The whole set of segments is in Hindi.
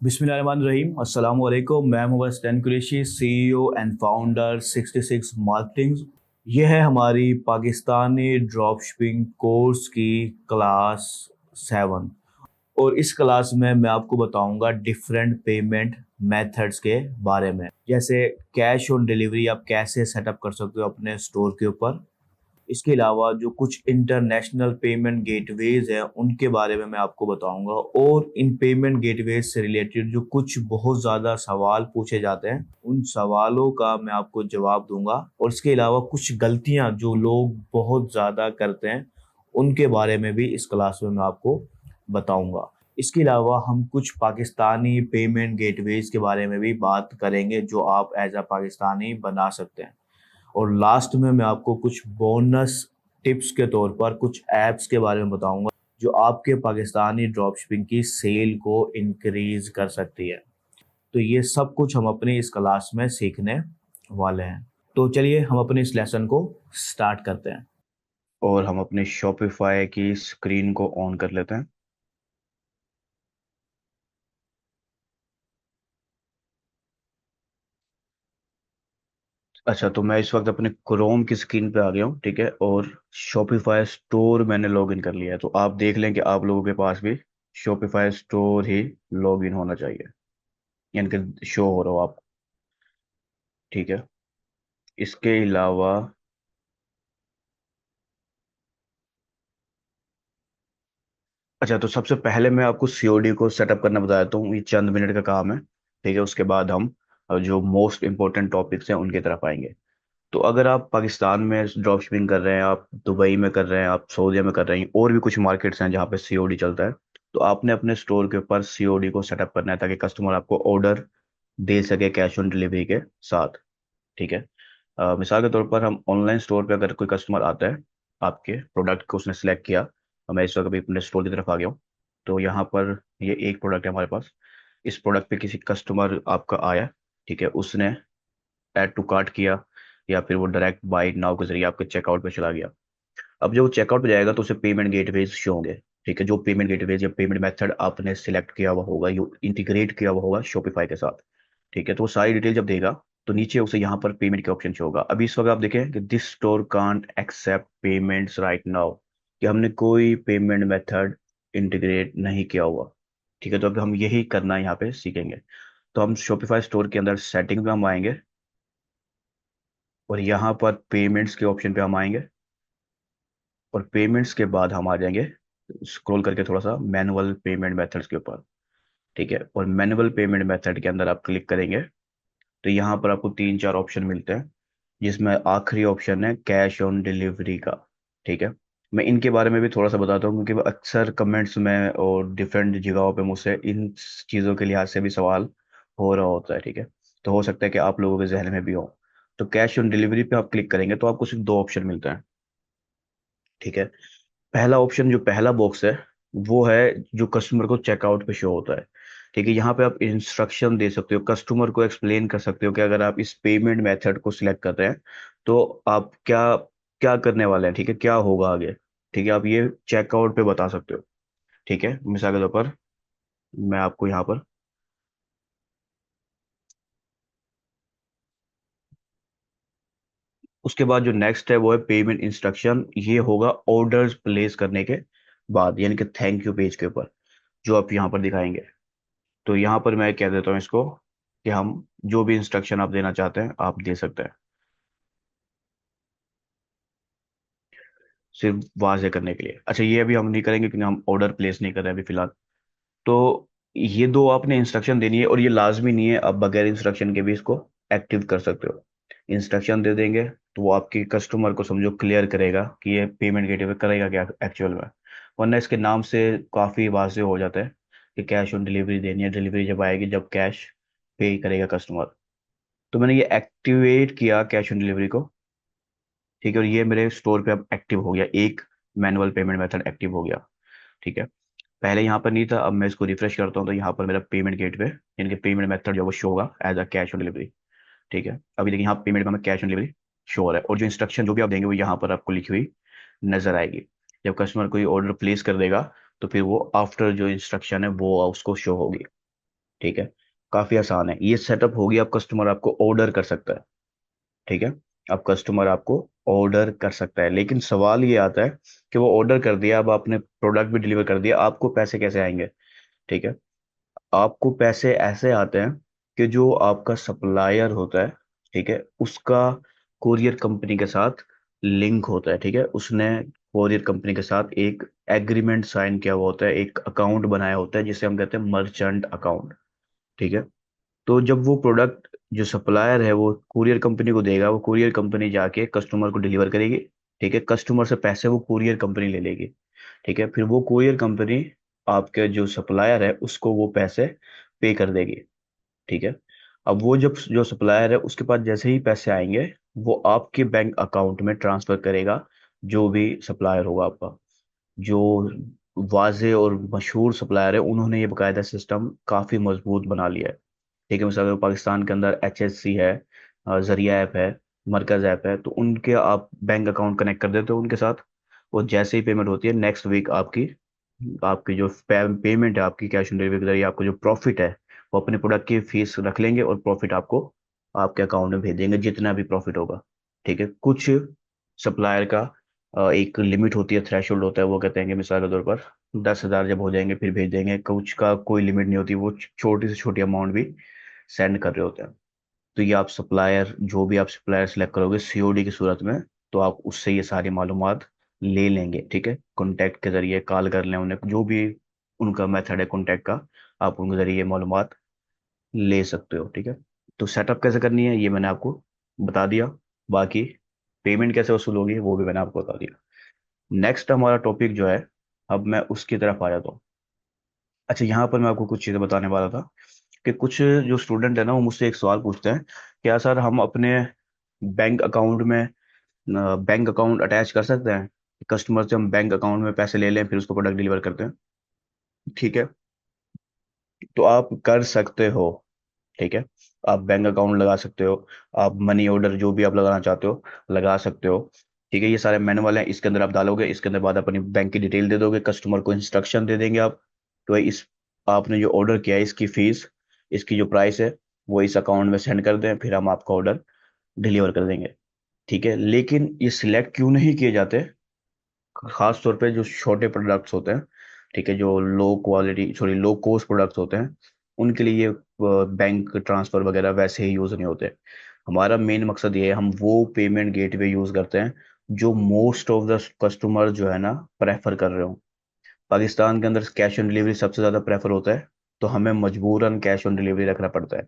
बिस्मिल्लाहिर्रहमानिर्रहीम अस्सलाम वालेकुम। मैं Mohammad Stan Qureshi, CEO and founder 66 marketing. यह है हमारी पाकिस्तानी ड्रॉप शिपिंग कोर्स की क्लास 7। और इस क्लास में मैं आपको बताऊंगा डिफरेंट पेमेंट मेथड्स के बारे में, जैसे कैश ऑन डिलीवरी आप कैसे सेटअप कर सकते हो अपने स्टोर के ऊपर। इसके अलावा जो कुछ इंटरनेशनल पेमेंट गेटवेज हैं उनके बारे में मैं आपको बताऊंगा, और इन पेमेंट गेटवेज से रिलेटेड जो कुछ बहुत ज़्यादा सवाल पूछे जाते हैं उन सवालों का मैं आपको जवाब दूंगा। और इसके अलावा कुछ गलतियां जो लोग बहुत ज़्यादा करते हैं उनके बारे में भी इस क्लास में मैं आपको बताऊंगा। इसके अलावा हम कुछ पाकिस्तानी पेमेंट गेटवेज के बारे में भी बात करेंगे जो आप एज अ पाकिस्तानी बना सकते हैं। और लास्ट में मैं आपको कुछ बोनस टिप्स के तौर पर कुछ ऐप्स के बारे में बताऊंगा जो आपके पाकिस्तानी ड्रॉप शिपिंग की सेल को इंक्रीज कर सकती है। तो ये सब कुछ हम अपनी इस क्लास में सीखने वाले हैं। तो चलिए हम अपने इस लेसन को स्टार्ट करते हैं। और हम अपने शॉपिफाई की स्क्रीन को ऑन कर लेते हैं। अच्छा, तो मैं इस वक्त अपने क्रोम की स्क्रीन पे आ गया हूँ, ठीक है। और शॉपिफाई स्टोर मैंने लॉगिन कर लिया है, तो आप देख लें कि आप लोगों के पास भी शॉपिफाई स्टोर ही लॉगिन होना चाहिए, यानी कि शो हो रहा हो आप, ठीक है। इसके अलावा अच्छा, तो सबसे पहले मैं आपको सीओडी को सेटअप करना बता देता हूँ। ये चंद मिनट का काम है, ठीक है। उसके बाद हम जो मोस्ट इंपॉर्टेंट टॉपिक्स हैं उनकी तरफ आएंगे। तो अगर आप पाकिस्तान में ड्रॉप शिपिंग कर रहे हैं, आप दुबई में कर रहे हैं, आप सऊदीया में कर रहे हैं, और भी कुछ मार्केट्स हैं जहाँ पे सीओडी चलता है, तो आपने अपने स्टोर के ऊपर सीओडी को सेटअप करना है ताकि कस्टमर आपको ऑर्डर दे सके कैश ऑन डिलीवरी के साथ, ठीक है। मिसाल के तौर पर हम ऑनलाइन स्टोर पे अगर कोई कस्टमर आता है, आपके प्रोडक्ट को उसने सेलेक्ट किया, मैं इस वक्त अभी अपने स्टोर की तरफ आ गया हूँ। तो यहाँ पर ये एक प्रोडक्ट है हमारे पास। इस प्रोडक्ट पे किसी कस्टमर आपका आया, ठीक है, उसने ऐड टू कार्ट किया, या फिर वो डायरेक्ट बाय नाउ के जरिए आपके चेकआउट पे चला गया। अब जब वो चेकआउट पे जाएगा तो उसे पेमेंट गेटवेज शो होंगे, ठीक है। जो पेमेंट गेटवेज या पेमेंट मेथड आपने सिलेक्ट किया हुआ होगा, यो इंटीग्रेट किया हुआ होगा शॉपिफाई के साथ, ठीक है। तो वो सारी डिटेल जब देगा तो नीचे उसे यहाँ पर पेमेंट के ऑप्शन शो होगा। अभी इस वक्त आप देखें कि this store can't accept payments right now, कि हमने कोई पेमेंट मेथड इंटीग्रेट नहीं किया हुआ, ठीक है। तो अब हम यही करना यहाँ पे सीखेंगे। तो हम शॉपिफाई स्टोर के अंदर सेटिंग पे हम आएंगे, और यहाँ पर पेमेंट्स के ऑप्शन पे हम आएंगे, और पेमेंट्स के बाद हम आ जाएंगे स्क्रॉल करके थोड़ा सा मैनुअल पेमेंट मेथड्स के ऊपर, ठीक है। और मैनुअल पेमेंट मेथड के अंदर आप क्लिक करेंगे तो यहाँ पर आपको तीन चार ऑप्शन मिलते हैं, जिसमें आखिरी ऑप्शन है कैश ऑन डिलीवरी का, ठीक है। मैं इनके बारे में भी थोड़ा सा बताता हूँ क्योंकि अक्सर कमेंट्स में और डिफरेंट जगहों पे मुझसे इन चीज़ों के लिहाज से भी सवाल हो रहा होता है, ठीक है। तो हो सकता है कि आप लोगों के जहन में भी हो। तो कैश ऑन डिलीवरी पे आप क्लिक करेंगे तो आपको सिर्फ दो ऑप्शन मिलते हैं, ठीक है। पहला ऑप्शन जो पहला बॉक्स है वो है जो कस्टमर को चेकआउट पे शो होता है, ठीक है। यहाँ पे आप इंस्ट्रक्शन दे सकते हो, कस्टमर को एक्सप्लेन कर सकते हो कि अगर आप इस पेमेंट मेथड को सिलेक्ट कर रहे हैं तो आप क्या क्या करने वाले हैं, ठीक है, क्या होगा आगे, ठीक है। आप ये चेकआउट पे बता सकते हो, ठीक है। मिसाल के तौर पर मैं आपको यहाँ पर, उसके बाद जो नेक्स्ट है वो है पेमेंट इंस्ट्रक्शन। ये होगा ऑर्डर्स प्लेस करने के बाद, यानी कि थैंक यू पेज के ऊपर जो आप यहाँ पर दिखाएंगे। तो यहाँ पर मैं कह देता हूँ इसको कि हम जो भी इंस्ट्रक्शन आप देना चाहते हैं आप दे सकते हैं, सिर्फ वाजे करने के लिए। अच्छा, ये अभी हम नहीं करेंगे क्योंकि हम ऑर्डर प्लेस नहीं कर रहे हैं अभी फिलहाल। तो ये दो आपने इंस्ट्रक्शन देनी है, और ये लाजमी नहीं है, आप बगैर इंस्ट्रक्शन के भी इसको एक्टिव कर सकते हो। इंस्ट्रक्शन दे देंगे तो वो आपके कस्टमर को समझो क्लियर करेगा कि ये पेमेंट गेटवे करेगा क्या एक्चुअल में। वरना इसके नाम से काफ़ी वाजे हो जाता है कि कैश ऑन डिलीवरी देनी है, डिलीवरी जब आएगी जब कैश पे करेगा कस्टमर। तो मैंने ये एक्टिवेट किया कैश ऑन डिलीवरी को, ठीक है। और ये मेरे स्टोर पे अब एक्टिव हो गया, एक मैनुअल पेमेंट मेथड एक्टिव हो गया, ठीक है। पहले यहाँ पर नहीं था, अब मैं इसको रिफ्रेश करता हूँ तो यहाँ पर मेरा पेमेंट गेटवे यानी कि पेमेंट मेथड जो है वो शो होगा as a cash on delivery, ठीक है। अभी देखिए यहाँ पेमेंट का मैं कैश ऑन डिलीवरी शो हो रहा है, और जो इंस्ट्रक्शन जो भी आप देंगे वो यहाँ पर आपको लिखी हुई नजर आएगी। जब कस्टमर कोई ऑर्डर प्लेस कर देगा तो फिर वो आफ्टर जो इंस्ट्रक्शन है वो उसको शो होगी। ठीक है, काफी आसान है ये सेटअप होगी। आप कस्टमर आपको ऑर्डर कर सकता है, ठीक है, अब कस्टमर आपको ऑर्डर कर सकता है, लेकिन सवाल ये आता है कि वो ऑर्डर कर दिया, अब आपने प्रोडक्ट भी डिलीवर कर दिया, आपको पैसे कैसे आएंगे? ठीक है, आपको पैसे ऐसे आते हैं कि जो आपका सप्लायर होता है, ठीक है, उसका कोरियर कंपनी के साथ लिंक होता है, ठीक है, उसने कोरियर कंपनी के साथ एक एग्रीमेंट साइन किया हुआ होता है, एक अकाउंट बनाया होता है जिसे हम कहते हैं मर्चेंट अकाउंट, ठीक है। तो जब वो प्रोडक्ट जो सप्लायर है वो कुरियर कंपनी को देगा, वो कुरियर कंपनी जाके कस्टमर को डिलीवर करेगी, ठीक है, कस्टमर से पैसे वो कुरियर कंपनी ले लेगी, ठीक है, फिर वो कुरियर कंपनी आपके जो सप्लायर है उसको वो पैसे पे कर देगी, ठीक है। अब वो जब जो सप्लायर है उसके पास जैसे ही पैसे आएंगे वो आपके बैंक अकाउंट में ट्रांसफर करेगा, जो भी सप्लायर होगा आपका, जो वाजे और मशहूर सप्लायर है उन्होंने ये बकायदा सिस्टम काफ़ी मजबूत बना लिया है, ठीक है। मिसाल के पाकिस्तान के अंदर HSC है, जरिया ऐप है, मरकज ऐप है, तो उनके आप बैंक अकाउंट कनेक्ट कर देते हो उनके साथ, और जैसे ही पेमेंट होती है नेक्स्ट वीक आपकी आपकी जो पेमेंट है आपकी कैश ऑन डिलीवरी के जरिए आपको जो प्रॉफिट है वो अपने प्रोडक्ट की फीस रख लेंगे और प्रॉफिट आपको आपके अकाउंट में भेज देंगे जितना भी प्रॉफिट होगा, ठीक है। कुछ सप्लायर का एक लिमिट होती है, थ्रेशोल्ड होता है, वो कहते हैं कि मिसाल के तौर पर 10,000 जब हो जाएंगे फिर भेज देंगे, कुछ का कोई लिमिट नहीं होती, वो छोटी से छोटी अमाउंट भी सेंड कर रहे होते हैं। तो ये आप सप्लायर जो भी आप सप्लायर सेलेक्ट करोगे COD की सूरत में, तो आप उससे ये सारी मालूमात ले लेंगे, ठीक है, कॉन्टैक्ट के जरिए कॉल कर लें उन्हें, जो भी उनका मेथड है कॉन्टैक्ट का, आप उनके जरिए ये मालूमात ले सकते हो, ठीक है। तो सेटअप कैसे करनी है ये मैंने आपको बता दिया, बाकी पेमेंट कैसे वसूल होगी वो भी मैंने आपको बता दिया। नेक्स्ट हमारा टॉपिक जो है, अब मैं उसकी तरफ आ जाता हूँ। अच्छा, यहाँ पर मैं आपको कुछ चीज़ें बताने वाला था कि कुछ जो स्टूडेंट है ना वो मुझसे एक सवाल पूछते हैं, क्या सर हम अपने बैंक अकाउंट में बैंक अकाउंट अटैच कर सकते हैं, कस्टमर से हम बैंक अकाउंट में पैसे ले लें फिर उसको प्रोडक्ट डिलीवर करते हैं? ठीक है, तो आप कर सकते हो, ठीक है, आप बैंक अकाउंट लगा सकते हो, आप मनी ऑर्डर जो भी आप लगाना चाहते हो लगा सकते हो, ठीक है। ये सारे मैनुअल हैं, इसके अंदर आप डालोगे, इसके अंदर बाद अपनी बैंक की डिटेल दे दोगे, कस्टमर को इंस्ट्रक्शन दे देंगे आप, तो इस आपने जो ऑर्डर किया है इसकी फीस, इसकी जो प्राइस है वो इस अकाउंट में सेंड कर दें, फिर हम आपका ऑर्डर डिलीवर कर देंगे, ठीक है। लेकिन ये सिलेक्ट क्यों नहीं किए जाते, खास तौर पे जो छोटे प्रोडक्ट्स होते हैं, ठीक है, जो low quality sorry low cost products होते हैं, उनके लिए ये बैंक ट्रांसफर वगैरह वैसे ही यूज़ नहीं होते। हमारा मेन मकसद ये है, हम वो पेमेंट गेटवे यूज़ करते हैं जो मोस्ट ऑफ द कस्टमर जो है ना प्रेफर कर रहे हो। पाकिस्तान के अंदर कैश ऑन डिलीवरी सबसे ज़्यादा प्रेफर होता है, तो हमें मजबूरन कैश ऑन डिलीवरी रखना पड़ता है।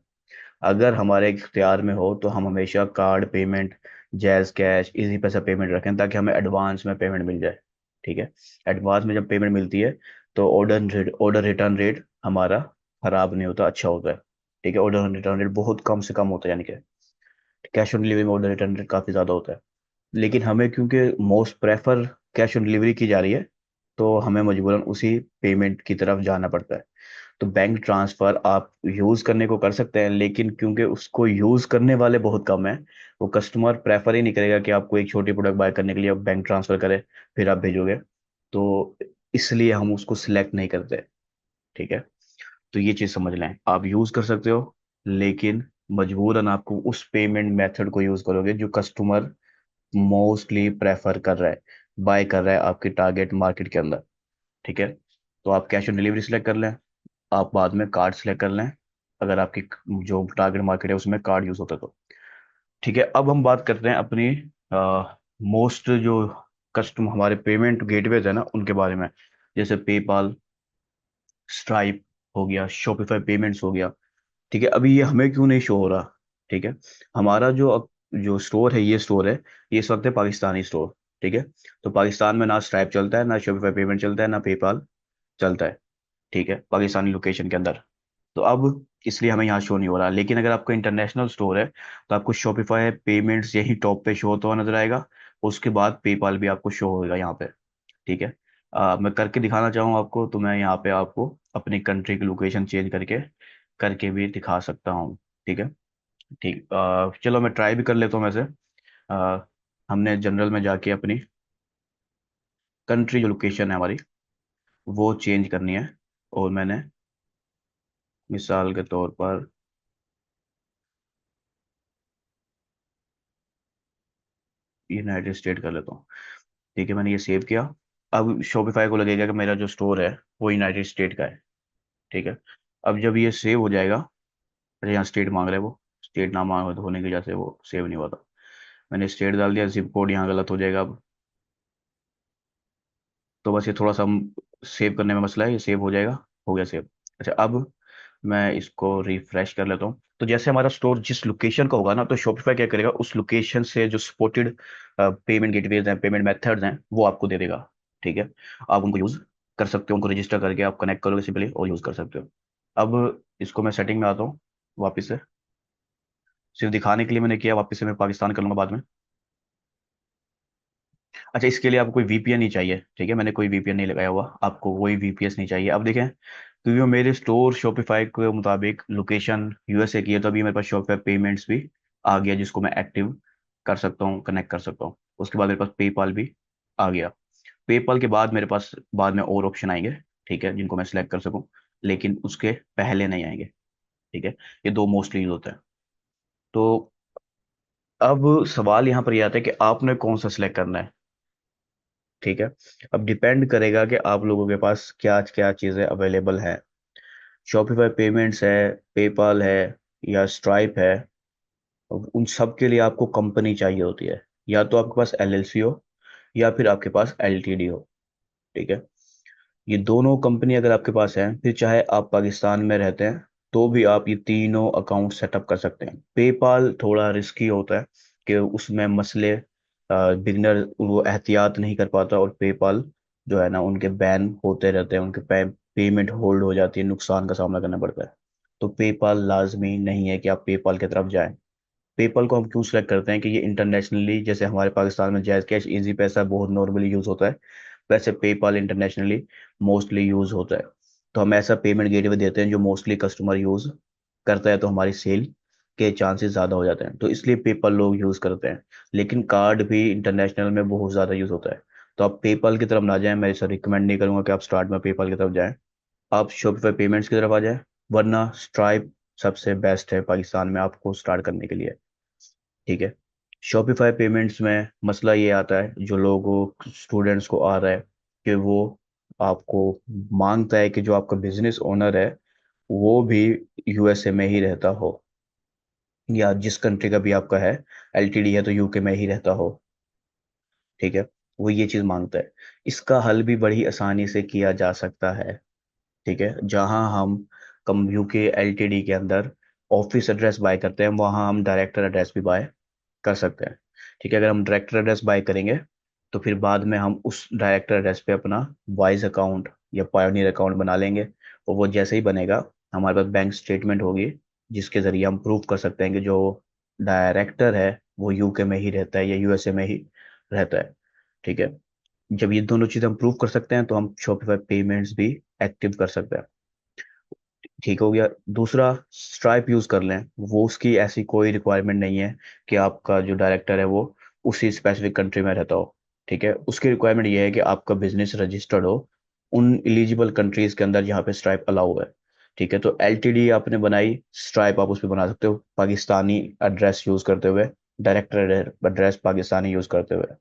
अगर हमारे इख्तियार में हो तो हम हमेशा card payment, jazz cash, easy पैसा पेमेंट रखें ताकि हमें एडवांस में पेमेंट मिल जाए, ठीक है। एडवांस में जब पेमेंट मिलती है तो ऑर्डर रिटर्न रेट हमारा खराब नहीं होता, अच्छा होता है, ठीक है। ऑर्डर रिटर्न रेट बहुत कम से कम होता है, यानी कि कैश ऑन डिलीवरी में ऑर्डर रिटर्न रेट काफ़ी ज़्यादा होता है। लेकिन हमें क्योंकि most prefer cash on delivery की जा रही है, तो हमें मजबूरन उसी पेमेंट की तरफ जाना पड़ता है। तो बैंक ट्रांसफर आप यूज करने को कर सकते हैं, लेकिन क्योंकि उसको यूज करने वाले बहुत कम हैं, वो कस्टमर प्रेफर ही नहीं करेगा कि आपको एक छोटी प्रोडक्ट बाय करने के लिए आप बैंक ट्रांसफर करें फिर आप भेजोगे, तो इसलिए हम उसको सिलेक्ट नहीं करते, ठीक है। तो ये चीज़ समझ लें, आप यूज कर सकते हो, लेकिन मजबूरन आपको उस पेमेंट मेथड को यूज करोगे जो कस्टमर मोस्टली प्रेफर कर रहा है, बाय कर रहा है आपकी टारगेट मार्केट के अंदर, ठीक है। तो आप कैश ऑन डिलीवरी सेलेक्ट कर लें, आप बाद में कार्ड सेलेक्ट कर लें, अगर आपकी जो टारगेट मार्केट है उसमें कार्ड यूज होता है तो, ठीक है। अब हम बात करते हैं अपनी मोस्ट जो कस्टम हमारे पेमेंट गेटवेज है ना उनके बारे में, जैसे पेपाल, स्ट्राइप हो गया, शॉपिफाई पेमेंट्स हो गया, ठीक है। अभी ये हमें क्यों नहीं शो हो रहा, ठीक है। हमारा जो स्टोर है, ये स्टोर है, ये इस वक्त है पाकिस्तानी स्टोर, ठीक है। तो पाकिस्तान में ना स्ट्राइप चलता है, ना शॉपिफाई पेमेंट चलता है, ना पेपाल चलता है, ठीक है, पाकिस्तानी लोकेशन के अंदर। तो अब इसलिए हमें यहाँ शो नहीं हो रहा, लेकिन अगर आपका इंटरनेशनल स्टोर है तो आपको शॉपिफाई पेमेंट्स यही टॉप पे शो होता हुआ नजर आएगा, उसके बाद पेपाल भी आपको शो होगा यहाँ पे, ठीक है। मैं करके दिखाना चाहूँ आपको, तो मैं यहाँ पे आपको अपनी कंट्री की लोकेशन चेंज करके करके भी दिखा सकता हूँ, ठीक है। ठीक, चलो मैं ट्राई भी कर लेता हूँ वैसे। अ, हमने जनरल में जाके अपनी कंट्री जो लोकेशन है हमारी वो चेंज करनी है, और मैंने मिसाल के तौर पर यूनाइटेड स्टेट कर लेता हूँ। ठीक है, मैंने ये सेव किया। अब शॉपिफाई को लगेगा कि मेरा जो स्टोर है वो यूनाइटेड स्टेट का है। ठीक है, अब जब ये सेव हो जाएगा, अरे यहाँ स्टेट मांग रहा है, वो स्टेट ना मांग होने की वजह से वो सेव नहीं हुआ था। मैंने स्टेट डाल दिया, जिप कोड यहाँ गलत हो जाएगा अब। तो बस ये थोड़ा सा सेव करने में मसला है, ये सेव हो जाएगा। हो गया सेव। अच्छा, अब मैं इसको रिफ्रेश कर लेता हूँ। तो जैसे हमारा स्टोर जिस लोकेशन का होगा ना, तो शॉपिफाई क्या करेगा, उस लोकेशन से जो सपोर्टेड पेमेंट गेटवेज हैं, पेमेंट मेथड्स हैं, वो आपको दे देगा। ठीक है, आप उनको यूज कर सकते हो, उनको रजिस्टर करके आप कनेक्ट करोगे सिंपली और यूज कर सकते हो। अब इसको मैं सेटिंग में आता हूँ वापस से। सिर्फ दिखाने के लिए मैंने किया, वापस से मैं पाकिस्तान कर लूंगा बाद में। अच्छा, इसके लिए आपको कोई वीपीएन नहीं चाहिए। ठीक है, मैंने कोई वीपीएन नहीं लगाया हुआ, आपको कोई वीपीएस नहीं चाहिए। अब देखें, क्योंकि वो मेरे स्टोर शॉपिफाई के मुताबिक लोकेशन यूएसए की है, तो अभी मेरे पास शॉपिफाई पेमेंट्स भी आ गया, जिसको मैं एक्टिव कर सकता हूँ, कनेक्ट कर सकता हूँ। उसके बाद मेरे पास पेपाल भी आ गया। पेपाल के बाद मेरे पास बाद में और ऑप्शन आएंगे, ठीक है, जिनको मैं सिलेक्ट कर सकूँ, लेकिन उसके पहले नहीं आएंगे। ठीक है, ये दो मोस्टली यूज होते हैं। तो अब सवाल यहाँ पर यह आता है कि आपने कौन सा सिलेक्ट करना है। ठीक है, अब डिपेंड करेगा कि आप लोगों के पास क्या क्या चीज़ें अवेलेबल हैं। शॉपिफाई पेमेंट्स है, पेपाल है, या स्ट्राइप है। अब उन सब के लिए आपको कंपनी चाहिए होती है। या तो आपके पास एलएलसी हो, या फिर आपके पास एलटीडी हो। ठीक है, ये दोनों कंपनी अगर आपके पास है, फिर चाहे आप पाकिस्तान में रहते हैं तो भी आप ये तीनों अकाउंट सेटअप कर सकते हैं। पेपाल थोड़ा रिस्की होता है कि उसमें मसले, बिगनर वो एहतियात नहीं कर पाता, और पेपाल जो है ना, उनके बैन होते रहते हैं, उनके पेमेंट होल्ड हो जाती है, नुकसान का सामना करना पड़ता है। तो पेपाल लाजमी नहीं है कि आप पेपाल की तरफ जाएं। पेपाल को हम क्यों सेलेक्ट करते हैं कि ये इंटरनेशनली, जैसे हमारे पाकिस्तान में जैज कैश इजी पैसा बहुत नॉर्मली यूज होता है, वैसे पेपाल इंटरनेशनली मोस्टली यूज होता है। तो हम ऐसा पेमेंट गेटवे देते हैं जो मोस्टली कस्टमर यूज करता है, तो हमारी सेल के चांसेस ज़्यादा हो जाते हैं, तो इसलिए पेपाल लोग यूज़ करते हैं। लेकिन कार्ड भी इंटरनेशनल में बहुत ज़्यादा यूज़ होता है। तो आप पेपाल की तरफ ना जाएं, मैं इसे रिकमेंड नहीं करूंगा कि आप स्टार्ट में पेपाल की तरफ जाएं। आप शॉपिफाई पेमेंट्स की तरफ आ जाएं, वरना स्ट्राइप सबसे बेस्ट है पाकिस्तान में आपको स्टार्ट करने के लिए। ठीक है, शॉपिफाई पेमेंट्स में मसला ये आता है, जो लोगों स्टूडेंट्स को आ रहा है, कि वो आपको मांगता है कि जो आपका बिजनेस ओनर है वो भी यूएसए में ही रहता हो, या जिस कंट्री का भी आपका है, एलटीडी है तो यूके में ही रहता हो। ठीक है, वो ये चीज़ मांगता है। इसका हल भी बड़ी आसानी से किया जा सकता है। ठीक है, जहां हम कम यूके एलटीडी के अंदर ऑफिस एड्रेस बाय करते हैं, वहां हम डायरेक्टर एड्रेस भी बाय कर सकते हैं। ठीक है, अगर हम डायरेक्टर एड्रेस बाय करेंगे, तो फिर बाद में हम उस डायरेक्टर एड्रेस पे अपना वाइज अकाउंट या पायोनियर अकाउंट बना लेंगे। और वो जैसे ही बनेगा, हमारे पास बैंक स्टेटमेंट होगी, जिसके जरिए हम प्रूव कर सकते हैं कि जो डायरेक्टर है वो यूके में ही रहता है या यूएसए में ही रहता है। ठीक है, जब ये दोनों चीज़ हम प्रूव कर सकते हैं, तो हम शॉपिफाई पेमेंट्स भी एक्टिव कर सकते हैं। ठीक हो गया। दूसरा, स्ट्राइप यूज कर लें, वो उसकी ऐसी कोई रिक्वायरमेंट नहीं है कि आपका जो डायरेक्टर है वो उसी स्पेसिफिक कंट्री में रहता हो। ठीक है, उसकी रिक्वायरमेंट ये है कि आपका बिजनेस रजिस्टर्ड हो उन एलिजिबल कंट्रीज के अंदर जहाँ पे स्ट्राइप अलाउ है। ठीक है, तो एलटीडी आपने बनाई, स्ट्राइप आप उस पर बना सकते हो पाकिस्तानी एड्रेस यूज करते हुए, डायरेक्टर एड्रेस पाकिस्तानी यूज करते हुए।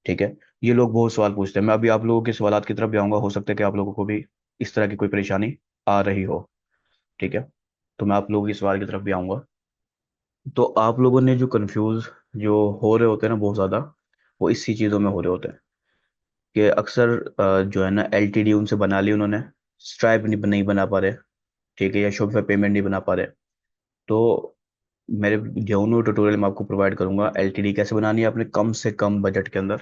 ठीक है, ये लोग बहुत सवाल पूछते हैं, मैं अभी आप लोगों के सवालात की तरफ भी आऊंगा, हो सकता है कि आप लोगों को भी इस तरह की कोई परेशानी आ रही हो। ठीक है, तो मैं आप लोगों की सवाल की तरफ भी आऊंगा। तो आप लोगों ने जो कंफ्यूज जो हो रहे होते हैं ना बहुत ज़्यादा, वो इसी चीज़ों में हो रहे होते हैं कि अक्सर जो है ना एलटीडी उनसे बना ली उन्होंने, स्ट्राइप नहीं बना पा रहे। ठीक है, या शॉपिफाई पेमेंट नहीं बना पा रहे। तो मेरे दोनों ट्यूटोरियल मैं आपको प्रोवाइड करूंगा, एलटीडी कैसे बनानी है अपने कम से कम बजट के अंदर।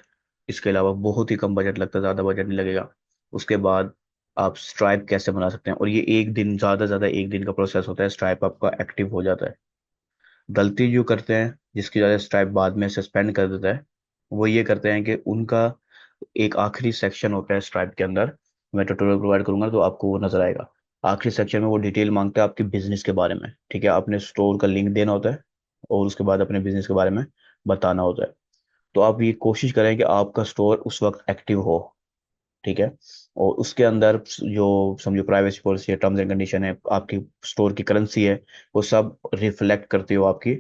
इसके अलावा बहुत ही कम बजट लगता है, ज़्यादा बजट नहीं लगेगा। उसके बाद आप स्ट्राइप कैसे बना सकते हैं, और ये एक दिन, ज़्यादा ज़्यादा एक दिन का प्रोसेस होता है, स्ट्राइप आपका एक्टिव हो जाता है। गलती जो करते हैं, जिसकी वजह से स्ट्राइप बाद में सस्पेंड कर देता है, वो ये करते हैं कि उनका एक आखिरी सेक्शन होता है स्ट्राइप के अंदर, मैं ट्यूटोरियल प्रोवाइड करूंगा तो आपको वो नजर आएगा। आखिरी सेक्शन में वो डिटेल मांगता है आपके बिजनेस के बारे में। ठीक है, अपने स्टोर का लिंक देना होता है, और उसके बाद अपने बिजनेस के बारे में बताना होता है। तो आप ये कोशिश करें कि आपका स्टोर उस वक्त एक्टिव हो। ठीक है। और उसके अंदर जो समझो प्राइवेसी पॉलिसी है, टर्म्स एंड कंडीशन है, आपकी स्टोर की करेंसी है, वो सब रिफ्लेक्ट करते हो आपकी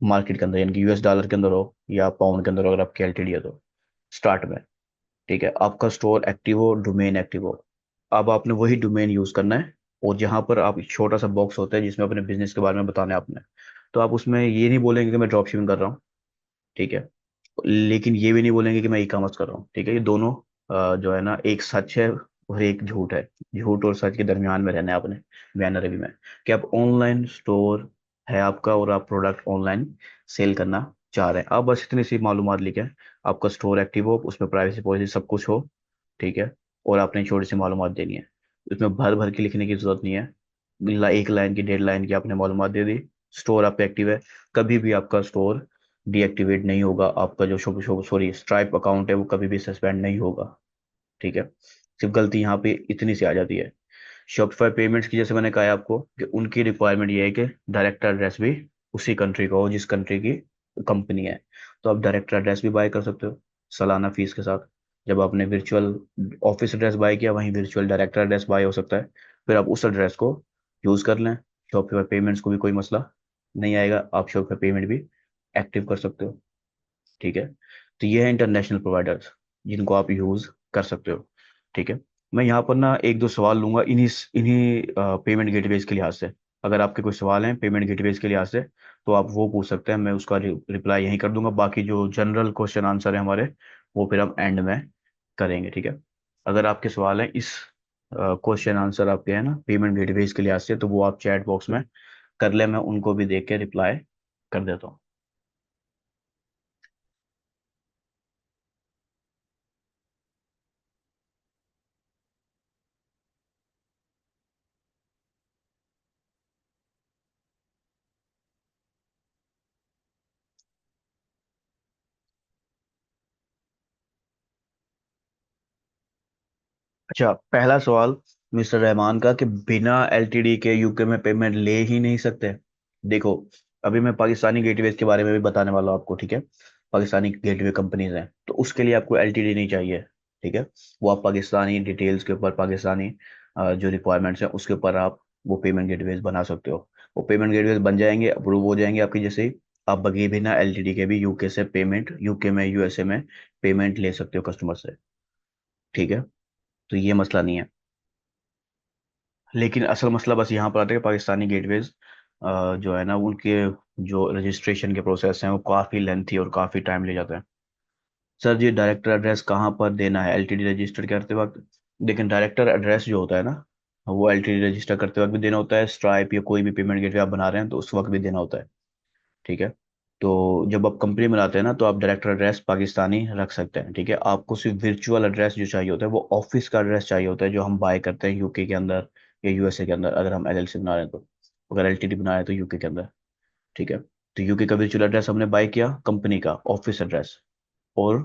मार्केट के अंदर, यानी कि यूएस डॉलर के अंदर हो या पाउंड के अंदर हो, अगर आपकी एलटीडी है तो स्टार्ट में। ठीक है, आपका स्टोर एक्टिव हो, डोमेन एक्टिव हो। अब आपने वही डोमेन यूज करना है, और जहां पर आप छोटा सा बॉक्स होता है जिसमें अपने बिजनेस के बारे में बताना है आपने, तो आप उसमें ये नहीं बोलेंगे कि मैं ड्रॉप शिपिंग कर रहा हूँ। ठीक है, लेकिन ये भी नहीं बोलेंगे कि मैं ई कॉमर्स कर रहा हूँ। ठीक है, ये दोनों जो है ना, एक सच है और एक झूठ है। झूठ और सच के दरमियान में रहना है आपने, बैनर भी में, कि आप ऑनलाइन स्टोर है आपका और आप प्रोडक्ट ऑनलाइन सेल करना चाह रहे हैं। आप बस इतनी सी मालूमात लिखें, आपका स्टोर एक्टिव हो, उसमें प्राइवेसी पॉलिसी सब कुछ हो। ठीक है, और आपने छोटी सी मालूमात देनी है, उसमें भर भर के लिखने की जरूरत नहीं है। एक लाइन की, डेढ़ लाइन की आपने मालूमात दे दी, स्टोर आप पे एक्टिव है, कभी भी आपका स्टोर डीएक्टिवेट नहीं होगा, आपका जो shop shop sorry stripe account है वो कभी भी सस्पेंड नहीं होगा। ठीक है, सिर्फ गलती यहाँ पे इतनी सी आ जाती है। शॉपिफाई पेमेंट्स की, जैसे मैंने कहा है आपको, कि उनकी रिक्वायरमेंट ये है कि डायरेक्ट एड्रेस भी उसी कंट्री का हो जिस कंट्री की कंपनी है। तो आप डायरेक्ट एड्रेस भी बाय कर सकते हो सालाना फीस के साथ। जब आपने वर्चुअल ऑफिस एड्रेस बाय किया, वहीं वर्चुअल डायरेक्ट एड्रेस बाय हो सकता है, फिर आप उस एड्रेस को यूज कर लें। शॉपिफाई पेमेंट्स को भी कोई मसला नहीं आएगा, आप शॉपिफाई पेमेंट भी एक्टिव कर सकते हो। ठीक है, तो ये है इंटरनेशनल प्रोवाइडर्स जिनको आप यूज कर सकते हो। ठीक है, मैं यहाँ पर ना एक दो सवाल लूंगा इन्हीं इन्हीं पेमेंट गेटवेज के लिहाज से। अगर आपके कोई सवाल हैं पेमेंट गेटवेज के लिहाज से, तो आप वो पूछ सकते हैं, मैं उसका रिप्लाई यहीं कर दूंगा। बाकी जो जनरल क्वेश्चन आंसर है हमारे, वो फिर हम एंड में करेंगे। ठीक है, अगर आपके सवाल हैं इस क्वेश्चन आंसर आपके है ना पेमेंट गेटवेज के लिहाज से, तो वो आप चैट बॉक्स में कर ले, मैं उनको भी देख के रिप्लाई कर देता हूँ। अच्छा, पहला सवाल मिस्टर रहमान का, कि बिना एलटीडी के यूके में पेमेंट ले ही नहीं सकते। देखो, अभी मैं पाकिस्तानी गेटवेज के बारे में भी बताने वाला हूँ आपको। ठीक है, पाकिस्तानी गेटवे कंपनीज हैं, तो उसके लिए आपको एलटीडी नहीं चाहिए। ठीक है, वो आप पाकिस्तानी डिटेल्स के ऊपर, पाकिस्तानी जो रिक्वायरमेंट्स हैं उसके ऊपर आप वो पेमेंट गेटवेज बना सकते हो। वो पेमेंट गेटवेज बन जाएंगे, अप्रूव हो जाएंगे आपकी, जैसे ही आप बगे बिना एलटीडी के भी यूके से पेमेंट, यूके में, यूएसए में पेमेंट ले सकते हो कस्टमर से। ठीक है, तो ये मसला नहीं है। लेकिन असल मसला बस यहाँ पर आता है कि पाकिस्तानी गेटवेज जो है ना, उनके जो रजिस्ट्रेशन के प्रोसेस हैं वो काफ़ी लेंथी और काफ़ी टाइम ले जाता है। सर जी, डायरेक्टर एड्रेस कहाँ पर देना है एलटीडी रजिस्टर करते वक्त? लेकिन डायरेक्टर एड्रेस जो होता है ना, वो एलटीडी रजिस्टर करते वक्त भी देना होता है, स्ट्राइप या कोई भी पेमेंट गेटवे आप बना रहे हैं तो उस वक्त भी देना होता है। ठीक है, तो जब आप कंपनी बनाते हैं ना, तो आप डायरेक्टर एड्रेस पाकिस्तानी रख सकते हैं। ठीक है, आपको सिर्फ वर्चुअल एड्रेस जो चाहिए होता है वो ऑफिस का एड्रेस चाहिए होता है, जो हम बाय करते हैं यूके के अंदर या यूएसए के अंदर, अगर हम एलएलसी बना रहे हैं तो। अगर एलटीडी बना रहे हैं तो यूके के अंदर। ठीक है, तो यूके का वर्चुअल एड्रेस हमने बाय किया, कंपनी का ऑफिस एड्रेस, और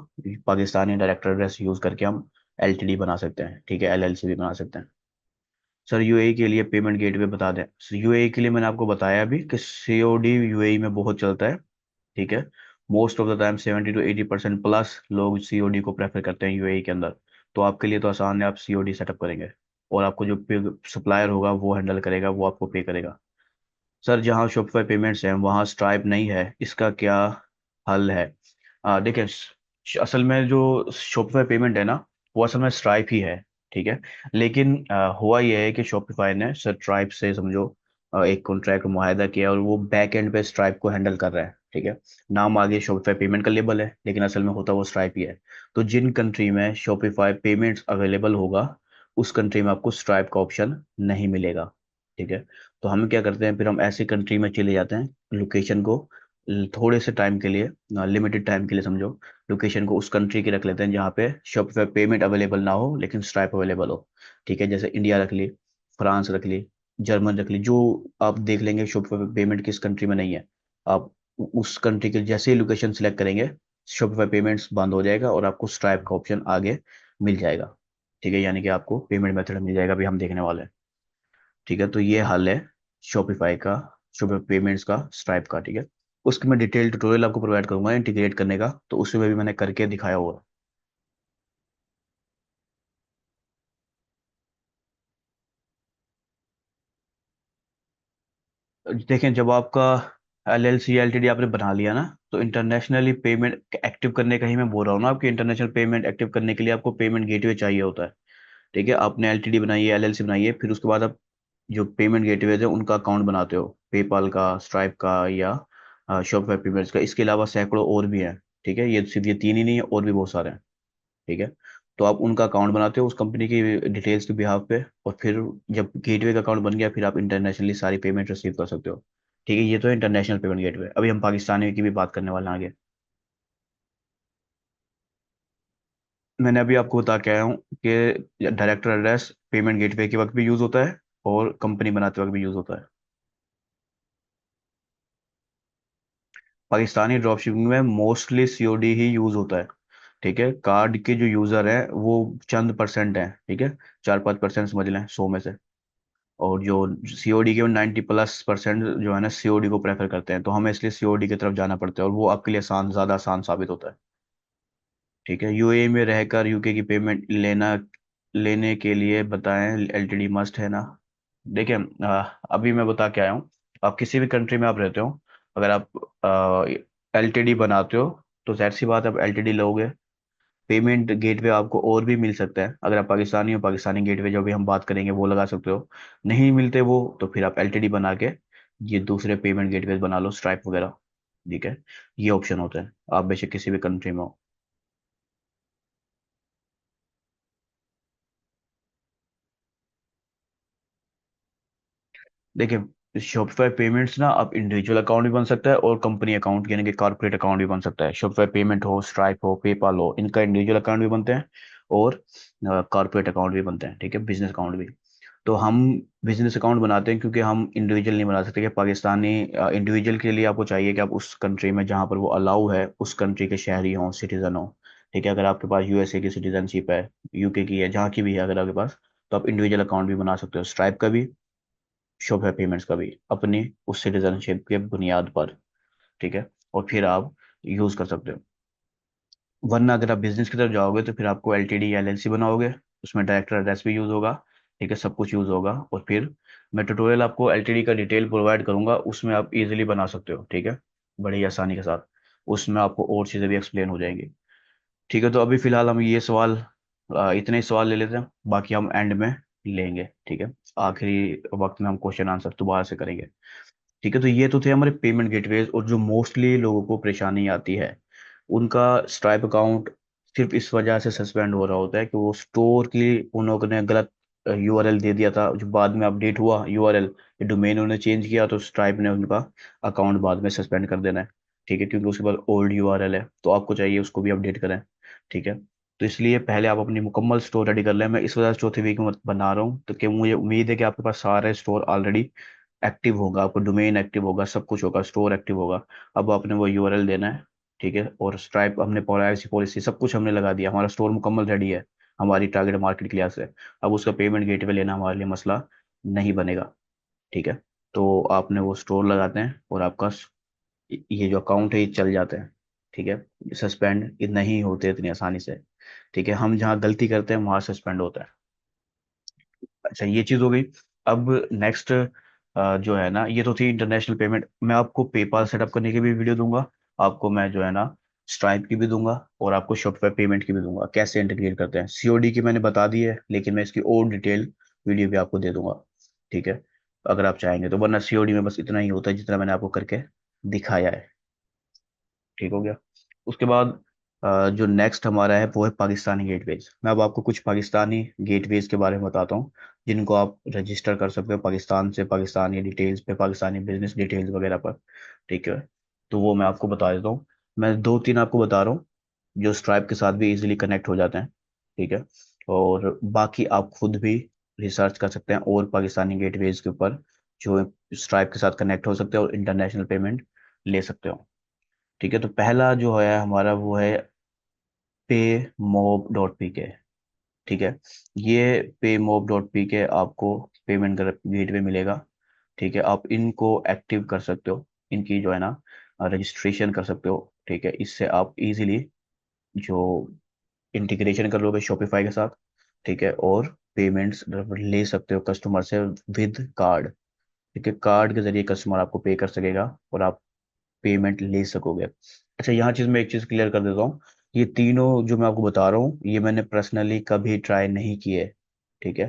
पाकिस्तानी डायरेक्टर एड्रेस यूज करके हम एलटीडी बना सकते हैं। ठीक है, एलएलसी भी बना सकते हैं। सर, यूएई के लिए पेमेंट गेटवे बता दें। यूएई के लिए मैंने आपको बताया अभी कि सीओडी यूएई में बहुत चलता है। ठीक है, most of the time 70 to 80% plus लोग सीओडी को प्रेफर करते हैं यूएई के अंदर। तो आपके लिए तो आसान है, आप सीओडी सेटअप करेंगे, और आपको जो सप्लायर होगा वो हैंडल करेगा, वो आपको पे करेगा। सर, जहाँ शॉपिफाई पेमेंट्स हैं वहाँ स्ट्राइप नहीं है, इसका क्या हल है? देखिए, असल में जो शॉपिफाई पेमेंट है ना, वो असल में स्ट्राइप ही है। ठीक है, लेकिन हुआ यह है कि शॉपिफाई ने स्ट्राइप से समझो एक कॉन्ट्रैक्ट मुआहदा किया, और वो बैक एंड पे स्ट्राइप को हैंडल कर रहा है। ठीक है, नाम आगे शॉपिफाई पेमेंट का लेबल है, लेकिन असल में होता वो स्ट्राइप ही है। तो जिन कंट्री में शॉपिफाई पेमेंट्स अवेलेबल होगा, उस कंट्री में आपको स्ट्राइप का ऑप्शन नहीं मिलेगा। ठीक है, तो हम क्या करते हैं, फिर हम ऐसी कंट्री में चले जाते हैं, लोकेशन को थोड़े से टाइम के लिए, लिमिटेड टाइम के लिए समझो, लोकेशन को उस कंट्री की रख लेते हैं जहाँ पे शॉपिफाई पेमेंट अवेलेबल ना हो लेकिन स्ट्राइप अवेलेबल हो। ठीक है, जैसे इंडिया रख ली, फ्रांस रख ली, जर्मन रख ली, जो आप देख लेंगे शॉपिफाई पेमेंट किस कंट्री में नहीं है, आप उस कंट्री के जैसे ही लोकेशन सिलेक्ट करेंगे, शॉपिफाई पेमेंट्स बंद हो जाएगा और आपको स्ट्राइप का ऑप्शन आगे मिल जाएगा। ठीक है, यानी कि आपको पेमेंट मेथड मिल जाएगा, अभी हम देखने वाले हैं। ठीक है, तो ये हल है शॉपिफाई का, शॉपिफाई पेमेंट्स का, स्ट्राइप का। ठीक है, उसकी मैं डिटेल ट्यूटोरियल आपको प्रोवाइड करूंगा इंटीग्रेट करने का, तो उसमें भी मैंने करके दिखाया हुआ है। देखें, जब आपका LLC LTD आपने बना लिया ना, तो इंटरनेशनली पेमेंट एक्टिव करने का ही मैं बोल रहा हूँ ना, आपकी इंटरनेशनल पेमेंट एक्टिव करने के लिए आपको पेमेंट गेटवे चाहिए होता है। ठीक है, आपने LTD बनाई है, LLC बनाई है, फिर उसके बाद आप जो पेमेंट गेटवेज है उनका अकाउंट बनाते हो, पेपाल का, स्ट्राइप का, या शॉपिफाई पेमेंट्स का। इसके अलावा सैकड़ों और भी हैं। ठीक है, ये सिर्फ ये तीन ही नहीं है, और भी बहुत सारे हैं। ठीक है, तो आप उनका अकाउंट बनाते हो उस कंपनी की डिटेल्स के बिहाफ पे, और फिर जब गेटवे का अकाउंट बन गया, फिर आप इंटरनेशनली सारी पेमेंट रिसीव कर सकते हो। ठीक है, ये तो है इंटरनेशनल पेमेंट गेटवे। अभी हम पाकिस्तानी की भी बात करने वाले हैं आगे। मैंने अभी आपको बता के आया हूँ कि डायरेक्टर एड्रेस पेमेंट गेटवे के वक्त भी यूज होता है, और कंपनी बनाते वक्त भी यूज होता है। पाकिस्तानी ड्रॉपशिपिंग में मोस्टली COD ही यूज होता है। ठीक है, कार्ड के जो यूजर हैं वो चंद परसेंट हैं। ठीक है, 4-5% समझ लें 100 में से। और जो COD के 90+% जो है ना, COD को प्रेफर करते हैं, तो हमें इसलिए COD की तरफ जाना पड़ता है, और वो आपके लिए ज़्यादा आसान साबित होता है। ठीक है, UAE में रहकर UK की पेमेंट लेने के लिए बताएं, LTD मस्ट है ना। देखिए, अभी मैं बता के आया हूँ। आप किसी भी कंट्री में आप रहते हो, अगर आप LTD बनाते हो, तो जाहिर सी बात है आप LTD लोगे। पेमेंट गेटवे आपको और भी मिल सकता है, अगर आप पाकिस्तानी हो, पाकिस्तानी गेटवे जो भी हम बात करेंगे वो लगा सकते हो। नहीं मिलते वो, तो फिर आप LTD बना के ये दूसरे पेमेंट गेटवे बना लो, स्ट्राइप वगैरह। ठीक है, ये ऑप्शन होता है, आप बेशक किसी भी कंट्री में हो। देखिए, शॉपिफाई पेमेंट्स ना, आप इंडिविजुअल अकाउंट भी बन सकता है, और कंपनी अकाउंट यानी कि कॉर्पोरेट अकाउंट भी बन सकता है। शॉपिफाई पेमेंट हो, स्ट्राइप हो, पेपाल हो, इनका इंडिविजुअल अकाउंट भी बनते हैं, और कॉर्पोरेट अकाउंट भी बनते हैं। ठीक है, बिजनेस अकाउंट भी। तो हम बिजनेस अकाउंट बनाते हैं क्योंकि हम इंडिविजुअल नहीं बना सकते। कि पाकिस्तानी इंडिविजुअल के लिए आपको चाहिए कि आप उस कंट्री में जहाँ पर वो अलाउ है, उस कंट्री के शहरी हों, सिटीजन हो। ठीक है, अगर आपके पास USA की सिटीजनशिप है, UK की है, जहाँ की भी है अगर आपके पास, तो आप इंडिविजुअल अकाउंट भी बना सकते हो, स्ट्राइप का भी, शॉपिफाई पेमेंट्स का भी, अपनी उस सिटीजनशिप के बुनियाद पर। ठीक है, और फिर आप यूज कर सकते हो। वरना अगर आप बिजनेस की तरफ जाओगे, तो फिर आपको LTD या LLC बनाओगे, उसमें डायरेक्टर एड्रेस भी यूज होगा। ठीक है, सब कुछ यूज होगा, और फिर मैं ट्यूटोरियल आपको LTD का डिटेल प्रोवाइड करूंगा, उसमें आप इजीली बना सकते हो। ठीक है, बड़ी आसानी के साथ। उसमें आपको और चीज़ें भी एक्सप्लेन हो जाएंगी। ठीक है, तो अभी फिलहाल हम ये सवाल, इतने ही सवाल ले लेते हैं, बाकी हम एंड में लेंगे। ठीक है, आखिरी वक्त में हम क्वेश्चन आंसर दोबारा से करेंगे। ठीक है, तो ये तो थे हमारे पेमेंट गेटवेज, और जो मोस्टली लोगों को परेशानी आती है, उनका स्ट्राइप अकाउंट सिर्फ इस वजह से सस्पेंड हो रहा होता है कि वो स्टोर की उन्होंने गलत URL दे दिया था, जो बाद में अपडेट हुआ URL, डोमेन उन्होंने चेंज किया, तो स्ट्राइप ने उनका अकाउंट बाद में सस्पेंड कर देना है। ठीक है, क्योंकि उसके बाद ओल्ड URL है, तो आपको चाहिए उसको भी अपडेट करें। ठीक है, तो इसलिए पहले आप अपनी मुकम्मल स्टोर रेडी कर लें। मैं इस वजह से चौथी वीक में बना रहा हूँ, तो कि मुझे उम्मीद है कि आपके पास सारे स्टोर ऑलरेडी एक्टिव होगा, आपको डोमेन एक्टिव होगा, सब कुछ होगा, स्टोर एक्टिव होगा। अब आपने वो URL देना है। ठीक है, और स्ट्राइप हमने प्राइवेसी पॉलिसी सब कुछ हमने लगा दिया, हमारा स्टोर मुकम्मल रेडी है, हमारी टारगेट मार्केट क्लियर है। अब उसका पेमेंट गेटवे लेना हमारे लिए मसला नहीं बनेगा। ठीक है, तो आपने वो स्टोर लगाते हैं, और आपका ये जो अकाउंट है ये चल जाते हैं। ठीक है, सस्पेंड नहीं होते इतनी आसानी से। ठीक है, हम जहाँ गलती करते हैं वहां सस्पेंड होता है। अच्छा, ये चीज हो गई। अब नेक्स्ट जो है ना, ये तो थी इंटरनेशनल पेमेंट। मैं आपको पेपाल सेटअप करने की भी वीडियो दूंगा, आपको मैं जो है ना स्ट्राइप की भी दूंगा, और आपको शॉपिफाई पेमेंट की भी दूंगा, कैसे इंटीग्रेट करते हैं। COD की मैंने बता दी है, लेकिन मैं इसकी और डिटेल वीडियो भी आपको दे दूंगा। ठीक है, अगर आप चाहेंगे तो। वरना COD में बस इतना ही होता है जितना मैंने आपको करके दिखाया है। ठीक हो गया। उसके बाद जो नेक्स्ट हमारा है वो है पाकिस्तानी गेटवेज। मैं अब आपको कुछ पाकिस्तानी गेटवेज के बारे में बताता हूँ, जिनको आप रजिस्टर कर सकते हो पाकिस्तान से, पाकिस्तानी डिटेल्स पे, पाकिस्तानी बिजनेस डिटेल्स वगैरह पर। ठीक है, तो वो मैं आपको बता देता हूँ। मैं दो तीन आपको बता रहा हूँ, जो स्ट्राइप के साथ भी इजीली कनेक्ट हो जाते हैं। ठीक है, और बाकी आप खुद भी रिसर्च कर सकते हैं, और पाकिस्तानी गेटवेज के ऊपर जो स्ट्राइप के साथ कनेक्ट हो सकते हैं, और इंटरनेशनल पेमेंट ले सकते हो। ठीक है, तो पहला जो है हमारा वो है पे mob.pk। ठीक है, ये पे mob.pk आपको पेमेंट गेटवे मिलेगा। ठीक है, आप इनको एक्टिव कर सकते हो, इनकी जो है ना रजिस्ट्रेशन कर सकते हो। ठीक है, इससे आप इजीली जो इंटीग्रेशन कर लोगे शॉपिफाई के साथ। ठीक है, और पेमेंट्स ले सकते हो कस्टमर से विद कार्ड। ठीक है, कार्ड के जरिए कस्टमर आपको पे कर सकेगा और आप पेमेंट ले सकोगे। अच्छा, यहाँ चीज़ मैं एक चीज़ क्लियर कर देता हूँ, ये तीनों जो मैं आपको बता रहा हूँ ये मैंने पर्सनली कभी ट्राई नहीं किए। ठीक है,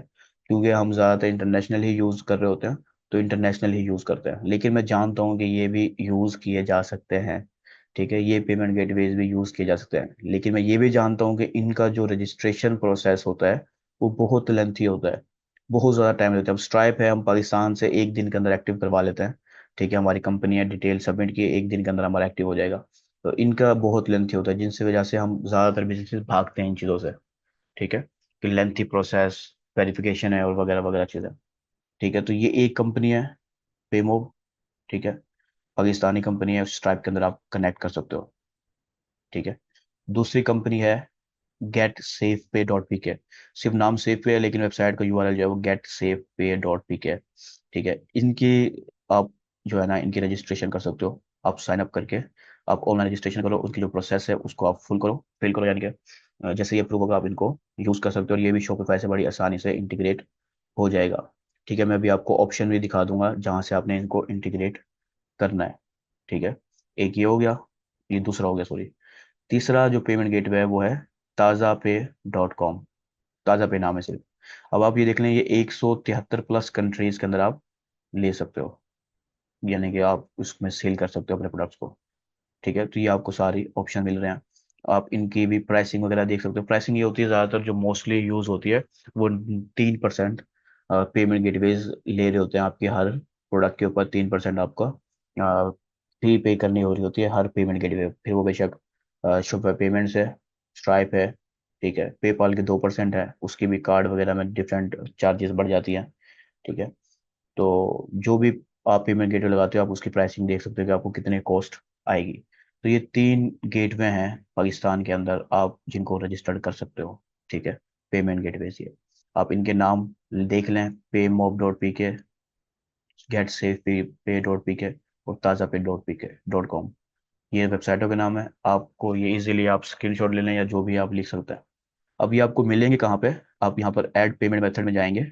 क्योंकि हम ज़्यादातर इंटरनेशनल ही यूज़ कर रहे होते हैं, तो इंटरनेशनल ही यूज़ करते हैं, लेकिन मैं जानता हूँ कि ये भी यूज़ किए जा सकते हैं। ठीक है, ये पेमेंट गेटवेज भी यूज़ किए जा सकते हैं, लेकिन मैं ये भी जानता हूँ कि इनका जो रजिस्ट्रेशन प्रोसेस होता है वो बहुत लेंथी होता है, बहुत ज़्यादा टाइम लेता है। अब स्ट्राइप है, हम पाकिस्तान से एक दिन के अंदर एक्टिव करवा लेते हैं। ठीक है, हमारी कंपनी है, डिटेल सबमिट किए, एक दिन के अंदर हमारा एक्टिव हो जाएगा। तो इनका बहुत लेंथी होता है, जिनसे वजह से हम ज़्यादातर बिजनेस भागते हैं इन चीज़ों से। ठीक है, कि लेंथी प्रोसेस, वेरिफिकेशन है और वगैरह वगैरह चीज़ें। ठीक है, तो ये एक कंपनी है, पेमोब। ठीक है, पाकिस्तानी कंपनी है, स्ट्राइप के अंदर आप कनेक्ट कर सकते हो। ठीक है, दूसरी कंपनी है गेट सेफ पे डॉट पी के। सिर्फ नाम सेफ पे है, लेकिन वेबसाइट का यूआरएल जो है वो गेट सेफ पे डॉट पी के है। ठीक है, इनकी आप जो है ना इनकी रजिस्ट्रेशन कर सकते हो। आप साइन अप करके आप ऑनलाइन रजिस्ट्रेशन करो, उनकी जो प्रोसेस है उसको आप फुल करो, फिल करो, यानी कि जैसे ये अप्रूव होगा आप इनको यूज़ कर सकते हो, और ये भी शॉपिफाई से बड़ी आसानी से इंटीग्रेट हो जाएगा। ठीक है, मैं अभी आपको ऑप्शन भी दिखा दूंगा जहाँ से आपने इनको इंटीग्रेट करना है। ठीक है, एक ये हो गया, ये दूसरा हो गया, सॉरी। तीसरा जो पेमेंट गेटवे है वो है ताज़ा पे डॉट कॉम। ताज़ा पे नाम है सिर्फ। अब आप ये देख लें, ये 173 प्लस कंट्रीज के अंदर आप ले सकते हो, यानी कि आप उसमें सेल कर सकते हो अपने प्रोडक्ट्स को। ठीक है, तो ये आपको सारी ऑप्शन मिल रहे हैं। आप इनकी भी प्राइसिंग वगैरह देख सकते हो। प्राइसिंग ये होती है ज़्यादातर जो मोस्टली यूज़ होती है, वो 3% पेमेंट गेटवेज ले रहे होते हैं आपके हर प्रोडक्ट के ऊपर। 3% आपका फी पे करनी हो रही होती है हर पेमेंट गेटवे, फिर वो बेशक शॉपिफाई पेमेंट्स है, स्ट्राइप है। ठीक है, पेपाल के 2% है, उसकी भी कार्ड वगैरह में डिफरेंट चार्जेस बढ़ जाती हैं। ठीक है, तो जो भी आप पेमेंट गेटवे लगाते हो आप उसकी प्राइसिंग देख सकते हो कि आपको कितने कॉस्ट आएगी। तो ये 3 गेटवे हैं पाकिस्तान के अंदर आप जिनको रजिस्टर्ड कर सकते हो। ठीक है, पेमेंट गेटवे ये आप इनके नाम देख लें, पे मोब डॉट पी के, गेट सेफ पे डॉट पी के और ताज़ा पे डॉट पी के डॉट कॉम। ये वेबसाइटों के नाम है, आपको ये इजीली आप स्क्रीनशॉट ले लें या जो भी आप लिख सकते हैं। अब ये आपको मिलेंगे कहाँ पे, आप यहाँ पर ऐड पेमेंट मेथड में जाएंगे,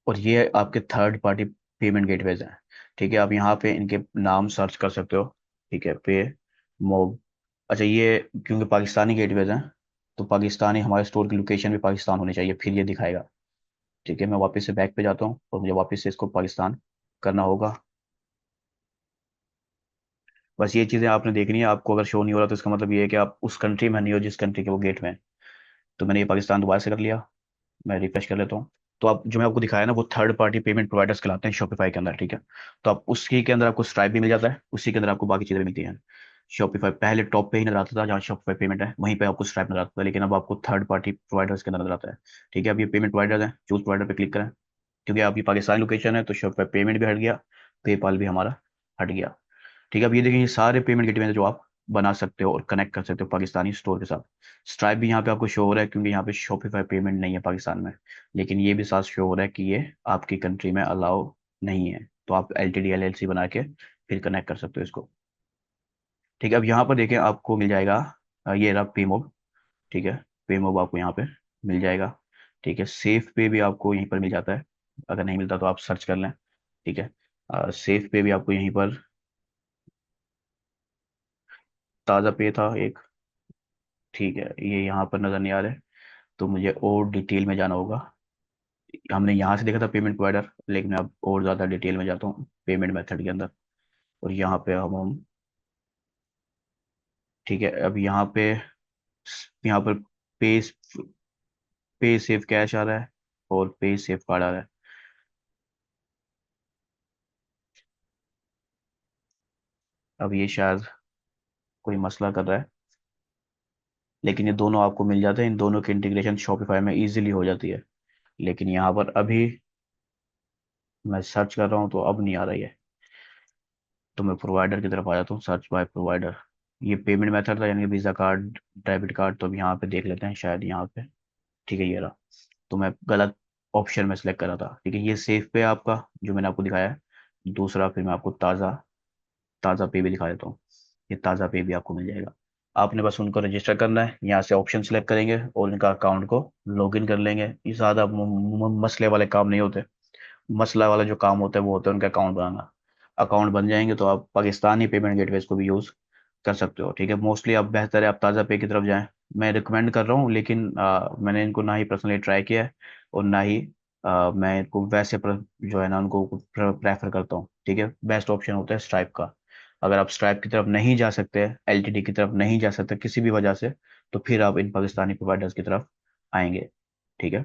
और ये आपके थर्ड पार्टी पेमेंट गेटवेज हैं। ठीक है, आप यहाँ पे इनके नाम सर्च कर सकते हो। ठीक है, पे मोब। अच्छा, ये क्योंकि पाकिस्तानी गेटवेज हैं, तो पाकिस्तानी हमारे स्टोर की लोकेशन भी पाकिस्तान होनी चाहिए, फिर ये दिखाएगा। ठीक है, मैं वापस से बैक पे जाता हूँ और मुझे वापस से इसको पाकिस्तान करना होगा। बस ये चीज़ें आपने देखनी है, आपको अगर शो नहीं हो रहा तो इसका मतलब ये है कि आप उस कंट्री में नहीं हो जिस कंट्री के वो गेट में है। तो मैंने ये पाकिस्तान दोबारा से कर लिया, मैं रिफ्रेश कर लेता हूँ। तो आप जो मैं आपको दिखाया ना वो थर्ड पार्टी पेमेंट प्रोवाइडर्स कहलाते हैं शॉपिफाई के अंदर। ठीक है, तो आप उसी के अंदर आपको स्ट्राइप भी मिल जाता है, उसी के अंदर आपको बाकी चीज़ें भी मिलती हैं। शॉपिफाई पहले टॉप पे ही नजर आता था, जहाँ शॉपिफाई पेमेंट है वहीं पे आपको स्ट्राइप नजर आता था, लेकिन अब आपको थर्ड पार्टी प्रोवाइडर्स के अंदर नजर आता है। ठीक है, अब ये पेमेंट प्रोवाइडर्स हैं, चूज प्रोवाइडर पे क्लिक करें। क्योंकि आपकी पाकिस्तानी लोकेशन है तो शॉपिफाई पेमेंट भी हट गया, पेपाल भी हमारा हट गया। ठीक है, अब ये देखिए, ये सारे पेमेंट गेटवे हैं जो आप बना सकते हो और कनेक्ट कर सकते हो पाकिस्तानी स्टोर के साथ। स्ट्राइप भी यहाँ पे आपको शो हो रहा है, क्योंकि यहाँ पे शॉपिफाई पेमेंट नहीं है पाकिस्तान में, लेकिन ये भी साथ शो हो रहा है कि ये आपकी कंट्री में अलाउ नहीं है, तो आप L T D L L C बना के फिर कनेक्ट कर सकते हो इसको। ठीक है, अब यहाँ पर देखें आपको मिल जाएगा ये रहा पेमोब। ठीक है, पेमोब आपको यहाँ पे मिल जाएगा। ठीक है, सेफ पे भी आपको यहीं पर मिल जाता है, अगर नहीं मिलता तो आप सर्च कर लें। ठीक है, सेफ पे भी आपको यहीं पर, ताज़ा पे था एक। ठीक है, ये यहाँ पर नज़र नहीं आ रहा है, तो मुझे और डिटेल में जाना होगा। हमने यहाँ से देखा था पेमेंट प्रोवाइडर, लेकिन मैं अब और ज़्यादा डिटेल में जाता हूँ पेमेंट मेथड के अंदर, और यहाँ पे हम ठीक है, अब यहाँ पर पे पे सेव कैश आ रहा है और पे सेव कार्ड आ रहा है। अब ये शायद कोई मसला कर रहा है, लेकिन ये दोनों आपको मिल जाते हैं, इन दोनों की इंटीग्रेशन शॉपिफाई में इजीली हो जाती है। लेकिन यहाँ पर अभी मैं सर्च कर रहा हूँ तो अब नहीं आ रही है, तो मैं प्रोवाइडर की तरफ आ जाता हूँ, सर्च बाय प्रोवाइडर। ये पेमेंट मेथड था, यानी कि वीज़ा कार्ड, डेबिट कार्ड, तो अब यहाँ पे देख लेते हैं शायद यहाँ पे। ठीक है, ये रहा। तो मैं गलत ऑप्शन में सेलेक्ट कर रहा था। ठीक है, ये सेफ पे है आपका जो मैंने आपको दिखाया है। दूसरा फिर मैं आपको ताज़ा ताज़ा पे भी दिखा देता हूँ। ये ताज़ा पे भी आपको मिल जाएगा। आपने बस उनको रजिस्टर करना है, यहाँ से ऑप्शन सेलेक्ट करेंगे और इनका अकाउंट को लॉगिन कर लेंगे। ये ज़्यादा मसले वाले काम नहीं होते, मसला वाला जो काम होता है वो होता है उनका अकाउंट बनाना। अकाउंट बन जाएंगे तो आप पाकिस्तानी पेमेंट गेटवेज को भी यूज़ कर सकते हो। ठीक है, मोस्टली आप बेहतर है आप ताज़ा पे की तरफ जाएं, मैं रिकमेंड कर रहा हूँ, लेकिन मैंने इनको ना ही पर्सनली ट्राई किया है और ना ही मैं इनको वैसे जो है ना उनको प्रेफर करता हूँ। ठीक है, बेस्ट ऑप्शन होता है स्ट्राइप का। अगर आप स्ट्राइप की तरफ नहीं जा सकते, एलटीडी की तरफ नहीं जा सकते किसी भी वजह से, तो फिर आप इन पाकिस्तानी प्रोवाइडर्स की तरफ आएंगे। ठीक है,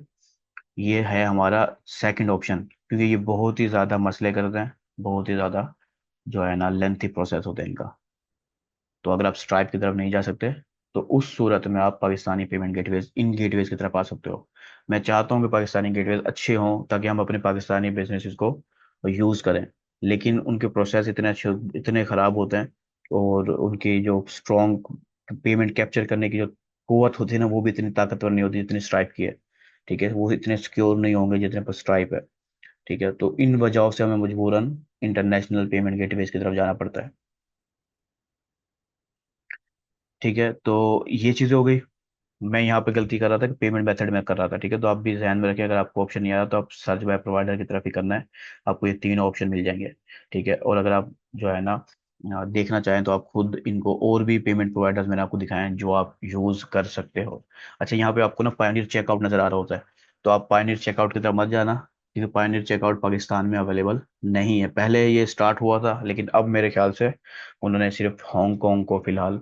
ये है हमारा सेकंड ऑप्शन, क्योंकि ये बहुत ही ज़्यादा मसले करते हैं, बहुत ही ज़्यादा जो है ना लेंथी प्रोसेस होता है इनका। तो अगर आप स्ट्राइप की तरफ नहीं जा सकते, तो उस सूरत में आप पाकिस्तानी पेमेंट गेटवेज, इन गेटवेज की तरफ आ सकते हो। मैं चाहता हूँ कि पाकिस्तानी गेटवेज अच्छे हों ताकि हम अपने पाकिस्तानी बिजनेसेस को यूज़ करें, लेकिन उनके प्रोसेस इतने अच्छे, इतने ख़राब होते हैं, और उनकी जो स्ट्रॉन्ग पेमेंट कैप्चर करने की जो कुवत होती है ना, वो भी इतनी ताकतवर नहीं होती जितनी स्ट्राइप की है। ठीक है, वो इतने सिक्योर नहीं होंगे जितने पर स्ट्राइप है। ठीक है, तो इन वजहों से हमें मजबूरन इंटरनेशनल पेमेंट गेटवेज की तरफ जाना पड़ता है। ठीक है, तो ये चीज़ें हो गई। मैं यहाँ पे गलती कर रहा था कि पेमेंट मेथड में कर रहा था। ठीक है, तो आप भी ध्यान में रखें, अगर आपको ऑप्शन नहीं आया तो आप सर्च बाय प्रोवाइडर की तरफ ही करना है, आपको ये तीन ऑप्शन मिल जाएंगे। ठीक है, और अगर आप जो है ना देखना चाहें तो आप खुद इनको, और भी पेमेंट प्रोवाइडर्स मैंने आपको दिखाए हैं जो आप यूज़ कर सकते हो। अच्छा, यहाँ पे आपको ना पायनियर चेकआउट नज़र आ रहा होता है, तो आप पायनियर चेकआउट की तरफ मत जाना, क्योंकि पायनियर चेकआउट पाकिस्तान में अवेलेबल नहीं है। पहले ये स्टार्ट हुआ था, लेकिन अब मेरे ख्याल से उन्होंने सिर्फ हांगकॉन्ग को फिलहाल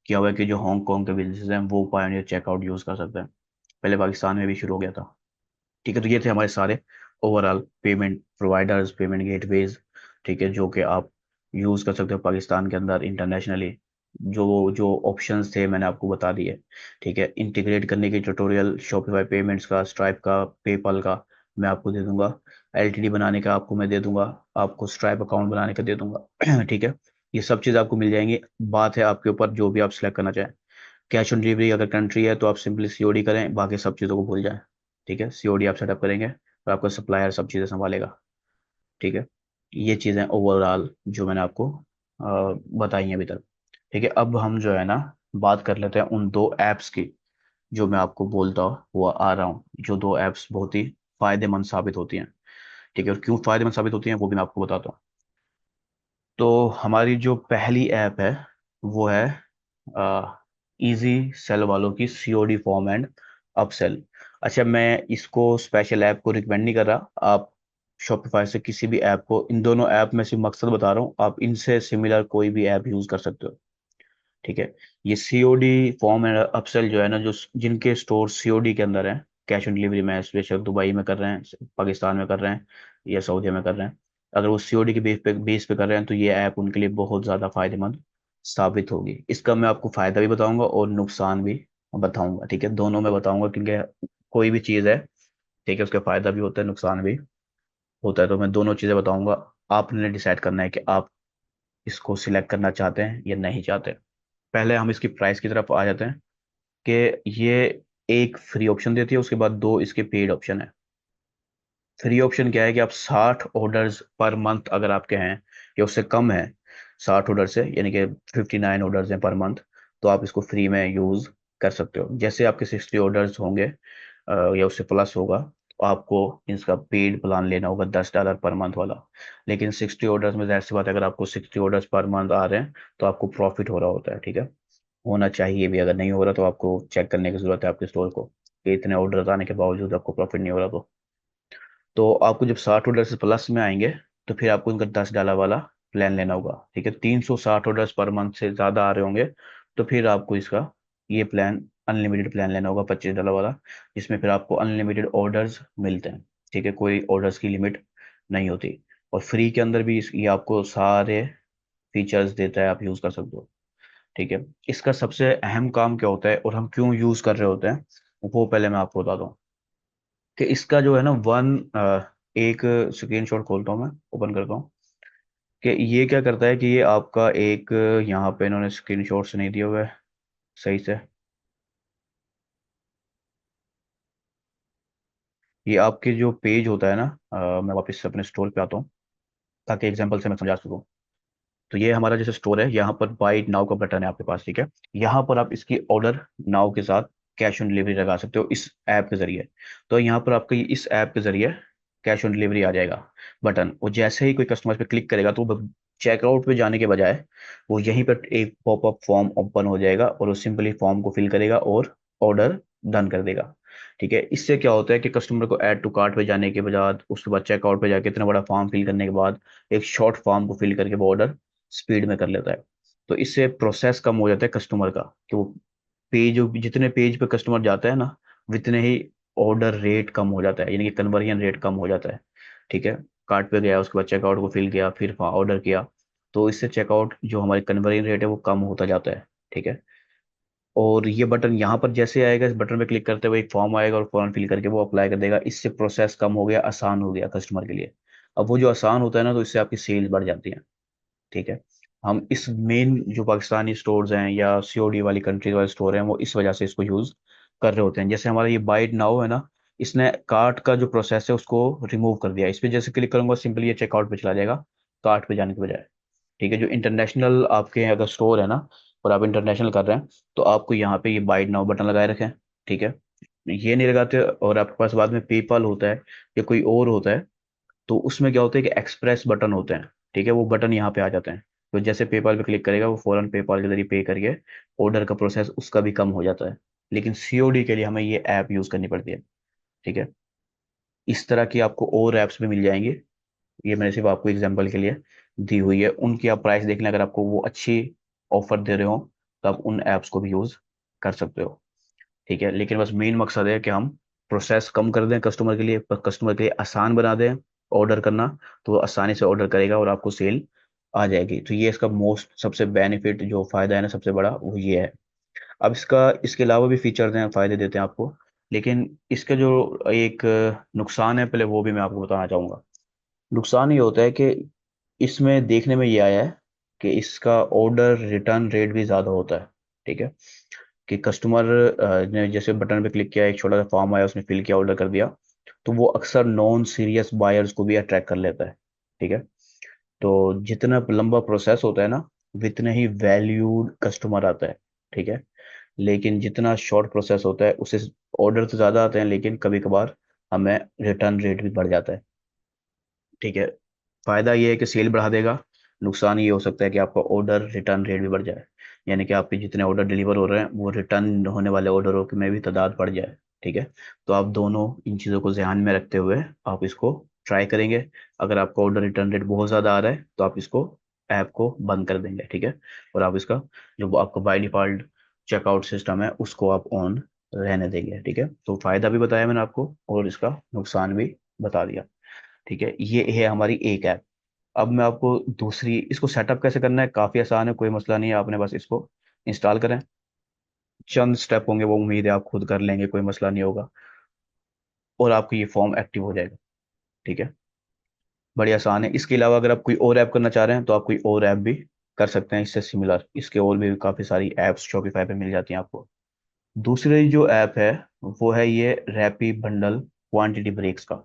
किया हुआ है कि जो हांगकॉन्ग के बिजनेस हैं वो पायोनियर चेकआउट यूज़ कर सकते हैं। पहले पाकिस्तान में भी शुरू हो गया था। ठीक है, तो ये थे हमारे सारे overall payment providers, payment gateways. ठीक है, जो कि आप यूज़ कर सकते हो पाकिस्तान के अंदर, इंटरनेशनली। जो जो ऑप्शंस थे मैंने आपको बता दिए। ठीक है, इंटीग्रेट करने के ट्यूटोरियल शॉपिफाई पेमेंट्स का, स्ट्राइप का, पेपल का मैं आपको दे दूंगा। एलटीडी बनाने का आपको मैं दे दूंगा, आपको स्ट्राइप अकाउंट बनाने का दे दूंगा। ठीक है, ये सब चीज़ आपको मिल जाएंगी। बात है आपके ऊपर जो भी आप सिलेक्ट करना चाहें। कैश ऑन डिलीवरी अगर कंट्री है तो आप सिंपली सीओडी करें, बाकी सब चीज़ों को भूल जाएं। ठीक है, सीओडी आप सेटअप करेंगे और आपका सप्लायर सब चीज़ें संभालेगा। ठीक है, ये चीज़ें ओवरऑल जो मैंने आपको बताई हैं अभी तक। ठीक है, अब हम जो है ना बात कर लेते हैं उन दो ऐप्स की जो मैं आपको बोलता हुआ आ रहा हूँ, जो दो ऐप्स बहुत ही फायदेमंद साबित होती हैं। ठीक है, और क्यों फायदेमंद साबित होती हैं वो भी मैं आपको बताता हूँ। तो हमारी जो पहली ऐप है वो है इजी सेल वालों की सीओडी फॉर्म एंड अपसेल। अच्छा, मैं इसको स्पेशल ऐप को रिकमेंड नहीं कर रहा, आप शॉपिफाई से किसी भी ऐप को, इन दोनों ऐप में सिर्फ मकसद बता रहा हूँ, आप इनसे सिमिलर कोई भी ऐप यूज कर सकते हो। ठीक है, ये सीओडी फॉर्म एंड अपसेल जो है ना, जो जिनके स्टोर सीओडी के अंदर है, कैश ऑन डिलीवरी में बेशक दुबई में कर रहे हैं, पाकिस्तान में कर रहे हैं या सऊदी में कर रहे हैं, अगर वो सीओडी के बेस पे कर रहे हैं तो ये ऐप उनके लिए बहुत ज़्यादा फायदेमंद साबित होगी। इसका मैं आपको फायदा भी बताऊंगा और नुकसान भी बताऊंगा। ठीक है, दोनों मैं बताऊंगा, क्योंकि कोई भी चीज़ है, ठीक है, उसका फायदा भी होता है, नुकसान भी होता है, तो मैं दोनों चीज़ें बताऊंगा। आपने डिसाइड करना है कि आप इसको सिलेक्ट करना चाहते हैं या नहीं चाहते। पहले हम इसकी प्राइस की तरफ आ जाते हैं कि ये एक फ्री ऑप्शन देती है, उसके बाद दो इसके पेड ऑप्शन है। फ्री ऑप्शन क्या है कि आप 60 ऑर्डर्स पर मंथ अगर आपके हैं या उससे कम है, 60 ऑर्डर से, यानी कि 59 ऑर्डर्स हैं पर मंथ, तो आप इसको फ्री में यूज़ कर सकते हो। जैसे आपके 60 ऑर्डर्स होंगे या उससे प्लस होगा, तो आपको इसका पेड प्लान लेना होगा $10 पर मंथ वाला। लेकिन 60 ऑर्डर्स में जाहिर सी बात है, अगर आपको 60 ऑर्डर्स पर मंथ आ रहे हैं तो आपको प्रॉफिट हो रहा होता है। ठीक है, होना चाहिए भी, अगर नहीं हो रहा तो आपको चेक करने की जरूरत है आपके स्टोर को कि इतने ऑर्डर आने के बावजूद आपको प्रॉफिट नहीं हो रहा। तो आपको जब 60 ऑर्डर से प्लस में आएंगे तो फिर आपको इनका $10 वाला प्लान लेना होगा। ठीक है, 360 ऑर्डर्स पर मंथ से ज़्यादा आ रहे होंगे तो फिर आपको इसका ये प्लान, अनलिमिटेड प्लान लेना होगा $25 वाला, जिसमें फिर आपको अनलिमिटेड ऑर्डर्स मिलते हैं। ठीक है, कोई ऑर्डर्स की लिमिट नहीं होती, और फ्री के अंदर भी ये आपको सारे फीचर्स देता है, आप यूज़ कर सकते हो। ठीक है, इसका सबसे अहम काम क्या होता है और हम क्यों यूज़ कर रहे होते हैं, वो पहले मैं आपको बताता हूँ। कि इसका जो है ना एक स्क्रीनशॉट खोलता हूँ, मैं ओपन करता हूँ कि ये क्या करता है कि ये आपका एक, यहाँ पे इन्होंने स्क्रीनशॉट से नहीं दिया हुआ है सही से। ये आपके जो पेज होता है ना, मैं वापस से अपने स्टोर पे आता हूँ ताकि एग्जांपल से मैं समझा सकूँ। तो ये हमारा जैसे स्टोर है, यहाँ पर बाई नाउ का बटन है आपके पास। ठीक है, यहाँ पर आप इसकी ऑर्डर नाउ के साथ कैश ऑन डिलीवरी लगा सकते हो इस ऐप के जरिए। तो यहाँ पर आपके इस ऐप के जरिए कैश ऑन डिलीवरी आ जाएगा बटन। और जैसे ही कोई कस्टमर पे क्लिक करेगा तो चेकआउट पे जाने के बजाय वो यहीं पर एक पॉपअप फॉर्म ओपन हो जाएगा और वो सिंपली फॉर्म को फिल करेगा और ऑर्डर डन कर देगा। ठीक है, इससे क्या होता है कि कस्टमर को ऐड टू कार्ट पे जाने के बाद, उसके बाद चेकआउट पे जाके इतना बड़ा फॉर्म फिल करने के बाद एक शॉर्ट फॉर्म को फिल करके वो ऑर्डर स्पीड में कर लेता है। तो इससे प्रोसेस कम हो जाता है कस्टमर का, कि वो पेज, जितने पेज पे कस्टमर जाता है ना, उतने ही ऑर्डर रेट कम हो जाता है, यानी कि कन्वर्जन रेट कम हो जाता है। ठीक है, कार्ट पे गया, उसके बाद चेकआउट को फिल किया, फिर ऑर्डर किया, तो इससे चेकआउट जो हमारी कन्वर्जन रेट है वो कम होता जाता है। ठीक है, और ये बटन यहाँ पर जैसे आएगा, इस बटन पे क्लिक करते हुए एक फॉर्म आएगा और फॉर्म फिल करके वो अप्लाई कर देगा। इससे प्रोसेस कम हो गया, आसान हो गया कस्टमर के लिए। अब वो जो आसान होता है ना, तो इससे आपकी सेल्स बढ़ जाती है। ठीक है, हम इस मेन जो पाकिस्तानी स्टोर्स हैं या सीओडी वाली कंट्रीज वाले स्टोर हैं, वो इस वजह से इसको यूज कर रहे होते हैं। जैसे हमारा ये बाय इट नाउ है ना, इसने कार्ट का जो प्रोसेस है उसको रिमूव कर दिया। इस पे जैसे क्लिक करूंगा, सिंपली ये चेकआउट पे चला जाएगा, कार्ट पे जाने के बजाय। ठीक है, जो इंटरनेशनल आपके अगर स्टोर है ना, और आप इंटरनेशनल कर रहे हैं, तो आपको यहाँ पे ये बाय इट नाउ बटन लगाए रखें। ठीक है, ये नहीं लगाते और आपके पास बाद में पेपाल होता है या कोई और होता है, तो उसमें क्या होता है कि एक्सप्रेस बटन होते हैं। ठीक है, वो बटन यहाँ पे आ जाते हैं, तो जैसे पेपाल पे क्लिक करेगा वो फौरन पेपाल के जरिए पे करके ऑर्डर का प्रोसेस उसका भी कम हो जाता है। लेकिन सीओडी के लिए हमें ये ऐप यूज करनी पड़ती है। ठीक है, इस तरह की आपको और ऐप्स भी मिल जाएंगी, ये मैंने सिर्फ आपको एग्जांपल के लिए दी हुई है। उनकी आप प्राइस देख लें, अगर आपको वो अच्छी ऑफर दे रहे हो तो आप उन ऐप्स को भी यूज कर सकते हो। ठीक है, लेकिन बस मेन मकसद है कि हम प्रोसेस कम कर दें कस्टमर के लिए, पर कस्टमर के लिए आसान बना दें ऑर्डर करना, तो वो आसानी से ऑर्डर करेगा और आपको सेल आ जाएगी। तो ये इसका मोस्ट सबसे बेनिफिट जो फायदा है ना, सबसे बड़ा वो ये है। अब इसके अलावा भी फीचर्स हैं, फायदे देते हैं आपको, लेकिन इसका जो एक नुकसान है, पहले वो भी मैं आपको बताना चाहूंगा। नुकसान ये होता है कि इसमें देखने में ये आया है कि इसका ऑर्डर रिटर्न रेट भी ज़्यादा होता है। ठीक है, कि कस्टमर ने जैसे बटन पे क्लिक किया, एक छोटा सा फॉर्म आया, उसने फिल किया, ऑर्डर कर दिया, तो वो अक्सर नॉन सीरियस बायर्स को भी अट्रैक्ट कर लेता है। ठीक है, तो जितना लंबा प्रोसेस होता है ना, उतने ही वैल्यूड कस्टमर आता है। ठीक है, लेकिन जितना शॉर्ट प्रोसेस होता है उससे ऑर्डर तो ज़्यादा आते हैं, लेकिन कभी कभार हमें रिटर्न रेट भी बढ़ जाता है। ठीक है, फायदा ये है कि सेल बढ़ा देगा, नुकसान ये हो सकता है कि आपका ऑर्डर रिटर्न रेट भी बढ़ जाए, यानी कि आपके जितने ऑर्डर डिलीवर हो रहे हैं वो रिटर्न होने वाले ऑर्डरों की में भी तादाद बढ़ जाए। ठीक है, तो आप दोनों इन चीज़ों को ध्यान में रखते हुए आप इसको ट्राई करेंगे। अगर आपका ऑर्डर रिटर्न रेट बहुत ज़्यादा आ रहा है तो आप इसको ऐप को बंद कर देंगे। ठीक है, और आप इसका जो आपका बाय डिफॉल्ट चेकआउट सिस्टम है उसको आप ऑन रहने देंगे। ठीक है, तो फायदा भी बताया मैंने आपको और इसका नुकसान भी बता दिया। ठीक है, ये है हमारी एक ऐप। अब मैं आपको दूसरी, इसको सेटअप कैसे करना है, काफ़ी आसान है, कोई मसला नहीं है, आपने बस इसको इंस्टॉल करें। चंद स्टेप होंगे, वो उम्मीद है आप खुद कर लेंगे, कोई मसला नहीं होगा, और आपको ये फॉर्म एक्टिव हो जाएगा। ठीक है, बड़ी आसान है। इसके अलावा अगर आप कोई और ऐप करना चाह रहे हैं तो आप कोई और ऐप भी कर सकते हैं इससे सिमिलर, इसके और भी काफ़ी सारी ऐप्स शॉपिफाई पे मिल जाती हैं आपको। दूसरी जो ऐप है वो है ये रैपी बंडल क्वांटिटी ब्रेक्स का।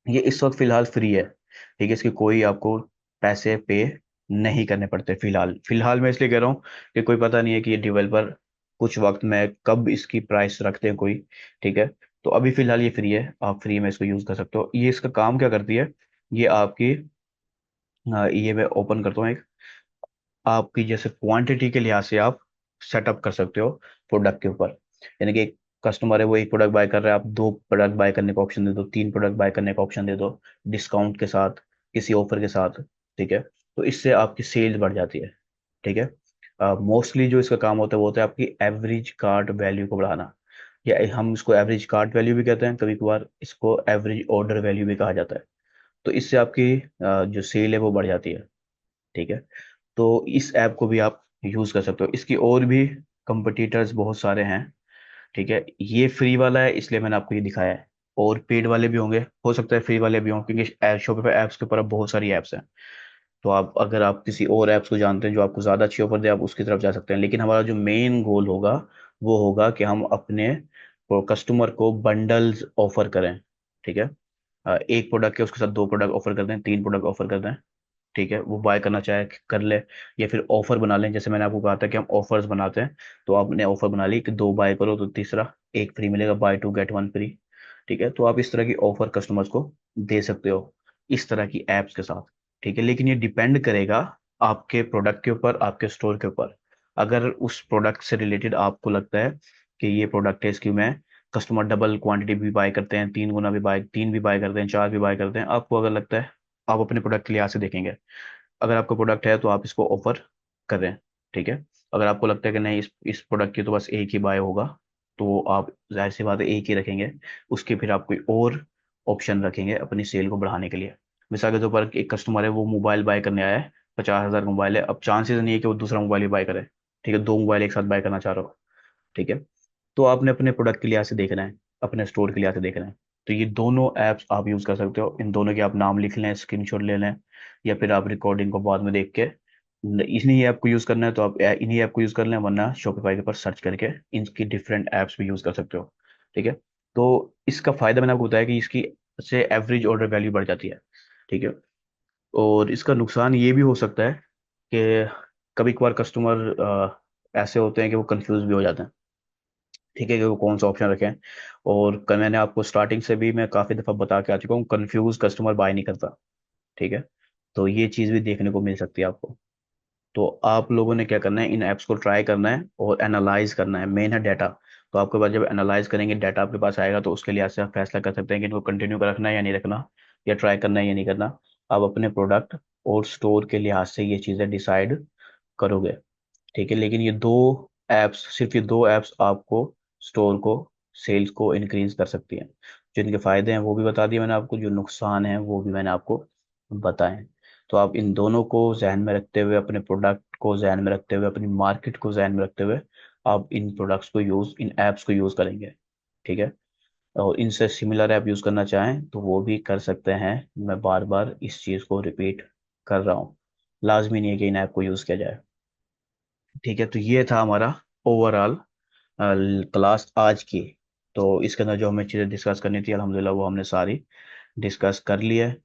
ये इस वक्त फिलहाल फ्री है। ठीक है, इसके कोई आपको पैसे पे नहीं करने पड़ते फिलहाल। फिलहाल मैं इसलिए कह रहा हूँ कि कोई पता नहीं है कि ये डेवलपर कुछ वक्त में कब इसकी प्राइस रखते हैं कोई। ठीक है, तो अभी फिलहाल ये फ्री है, आप फ्री में इसको यूज कर सकते हो। ये इसका काम क्या करती है, ये आपकी ये मैं ओपन करता हूँ एक, आपकी जैसे क्वांटिटी के लिहाज से आप सेटअप कर सकते हो प्रोडक्ट के ऊपर। यानी कि एक कस्टमर है, वो एक प्रोडक्ट बाय कर रहा है, आप दो प्रोडक्ट बाय करने का ऑप्शन दे दो, तीन प्रोडक्ट बाय करने का ऑप्शन दे दो, डिस्काउंट के साथ, किसी ऑफर के साथ। ठीक है, तो इससे आपकी सेल्स बढ़ जाती है। ठीक है, मोस्टली जो इसका काम होता है वो होता है आपकी एवरेज कार्ट वैल्यू को बढ़ाना, या हम इसको एवरेज कार्ट वैल्यू भी कहते हैं, कभी कभार इसको एवरेज ऑर्डर वैल्यू भी कहा जाता है। तो इससे आपकी जो सेल है वो बढ़ जाती है। ठीक है, तो इस ऐप को भी आप यूज कर सकते हो। इसकी और भी कंपटीटर्स बहुत सारे हैं। ठीक है, ये फ्री वाला है इसलिए मैंने आपको ये दिखाया है, और पेड वाले भी होंगे, हो सकता है फ्री वाले भी हों, क्योंकि शॉपिफाई ऐप्स के ऊपर अब बहुत सारी ऐप्स हैं। तो आप अगर आप किसी और ऐप्स को जानते हैं जो आपको ज़्यादा अच्छी ऑफर दे, आप उसकी तरफ जा सकते हैं। लेकिन हमारा जो मेन गोल होगा वो होगा कि हम अपने कस्टमर को बंडल्स ऑफर करें। ठीक है, एक प्रोडक्ट के उसके साथ दो प्रोडक्ट ऑफर कर दें, तीन प्रोडक्ट ऑफर कर दें। ठीक है, वो बाय करना चाहे कर ले, या फिर ऑफर बना लें, जैसे मैंने आपको कहा था कि हम ऑफर्स बनाते हैं। तो आपने ऑफर बना ली कि दो बाय करो तो तीसरा एक फ्री मिलेगा, buy two get one free. ठीक है, तो आप इस तरह की ऑफर कस्टमर्स को दे सकते हो इस तरह की एप्स के साथ। ठीक है, लेकिन ये डिपेंड करेगा आपके प्रोडक्ट के ऊपर, आपके स्टोर के ऊपर। अगर उस प्रोडक्ट से रिलेटेड आपको लगता है कि ये प्रोडक्ट है, इसकी मैं कस्टमर डबल क्वांटिटी भी बाय करते हैं, 3 गुना भी बाय, 3 भी बाय करते हैं, 4 भी बाय करते हैं, आपको अगर लगता है, आप अपने प्रोडक्ट के लिहाज से देखेंगे। अगर आपका प्रोडक्ट है तो आप इसको ऑफर कर रहे हैं। ठीक है, अगर आपको लगता है कि नहीं, इस प्रोडक्ट की तो बस एक ही बाय होगा, तो आप जाहिर सी बात है एक ही रखेंगे। उसके फिर आप कोई और ऑप्शन रखेंगे अपनी सेल को बढ़ाने के लिए। मिसाल के तौर पर एक कस्टमर है, वो मोबाइल बाय करने आया है, 50,000 मोबाइल है, अब चांसेस नहीं है कि वो दूसरा मोबाइल ही बाय करे। ठीक है, दो मोबाइल एक साथ बाय करना चाह रहा हो। ठीक है, तो आपने अपने प्रोडक्ट के लिहाज से देखना है, अपने स्टोर के लिहाज से देखना है। तो ये दोनों ऐप्स आप यूज़ कर सकते हो, इन दोनों के आप नाम लिख लें, स्क्रीनशॉट ले लें, या फिर आप रिकॉर्डिंग को बाद में देख के इन्हीं ऐप को यूज़ करना है तो आप इन्हीं ऐप को यूज़ कर लें, वरना शॉपिफाई के ऊपर सर्च करके इनकी डिफरेंट ऐप्स भी यूज़ कर सकते हो। ठीक है, तो इसका फ़ायदा मैंने आपको बताया कि इसकी से एवरेज ऑर्डर वैल्यू बढ़ जाती है। ठीक है, और इसका नुकसान ये भी हो सकता है कि कभी कभार कस्टमर ऐसे होते हैं कि वो कंफ्यूज भी हो जाते हैं। ठीक है, कि वो कौन सा ऑप्शन रखें। और मैंने आपको स्टार्टिंग से भी मैं काफ़ी दफ़ा बता के आ चुका हूँ, कंफ्यूज कस्टमर बाय नहीं करता। ठीक है, तो ये चीज़ भी देखने को मिल सकती है आपको। तो आप लोगों ने क्या करना है, इन ऐप्स को ट्राई करना है और एनालाइज करना है, मेन है डाटा। तो आपके पास जब एनालाइज करेंगे, डाटा आपके पास आएगा, तो उसके लिहाज से आप फैसला कर सकते हैं कि इनको कंटिन्यू कर रखना है या नहीं रखना, या ट्राई करना है या नहीं करना। आप अपने प्रोडक्ट और स्टोर के लिहाज से ये चीज़ें डिसाइड करोगे। ठीक है, लेकिन ये दो ऐप्स, सिर्फ ये दो ऐप्स आपको स्टोर को, सेल्स को इंक्रीज कर सकती हैं। जो इनके फायदे हैं वो भी बता दिए मैंने आपको, जो नुकसान है वो भी मैंने आपको बताए। तो आप इन दोनों को जहन में रखते हुए, अपने प्रोडक्ट को जहन में रखते हुए, अपनी मार्केट को जहन में रखते हुए, आप इन प्रोडक्ट्स को यूज़, इन ऐप्स को यूज़ करेंगे। ठीक है, और इनसे सिमिलर ऐप यूज़ करना चाहें तो वो भी कर सकते हैं। मैं बार बार इस चीज़ को रिपीट कर रहा हूँ, लाजमी नहीं है कि इन ऐप को यूज़ किया जाए। ठीक है, तो ये था हमारा ओवरऑल क्लास आज की। तो इसके अंदर जो हमें चीज़ें डिस्कस करनी थी, अल्हम्दुलिल्लाह वो हमने सारी डिस्कस कर ली है।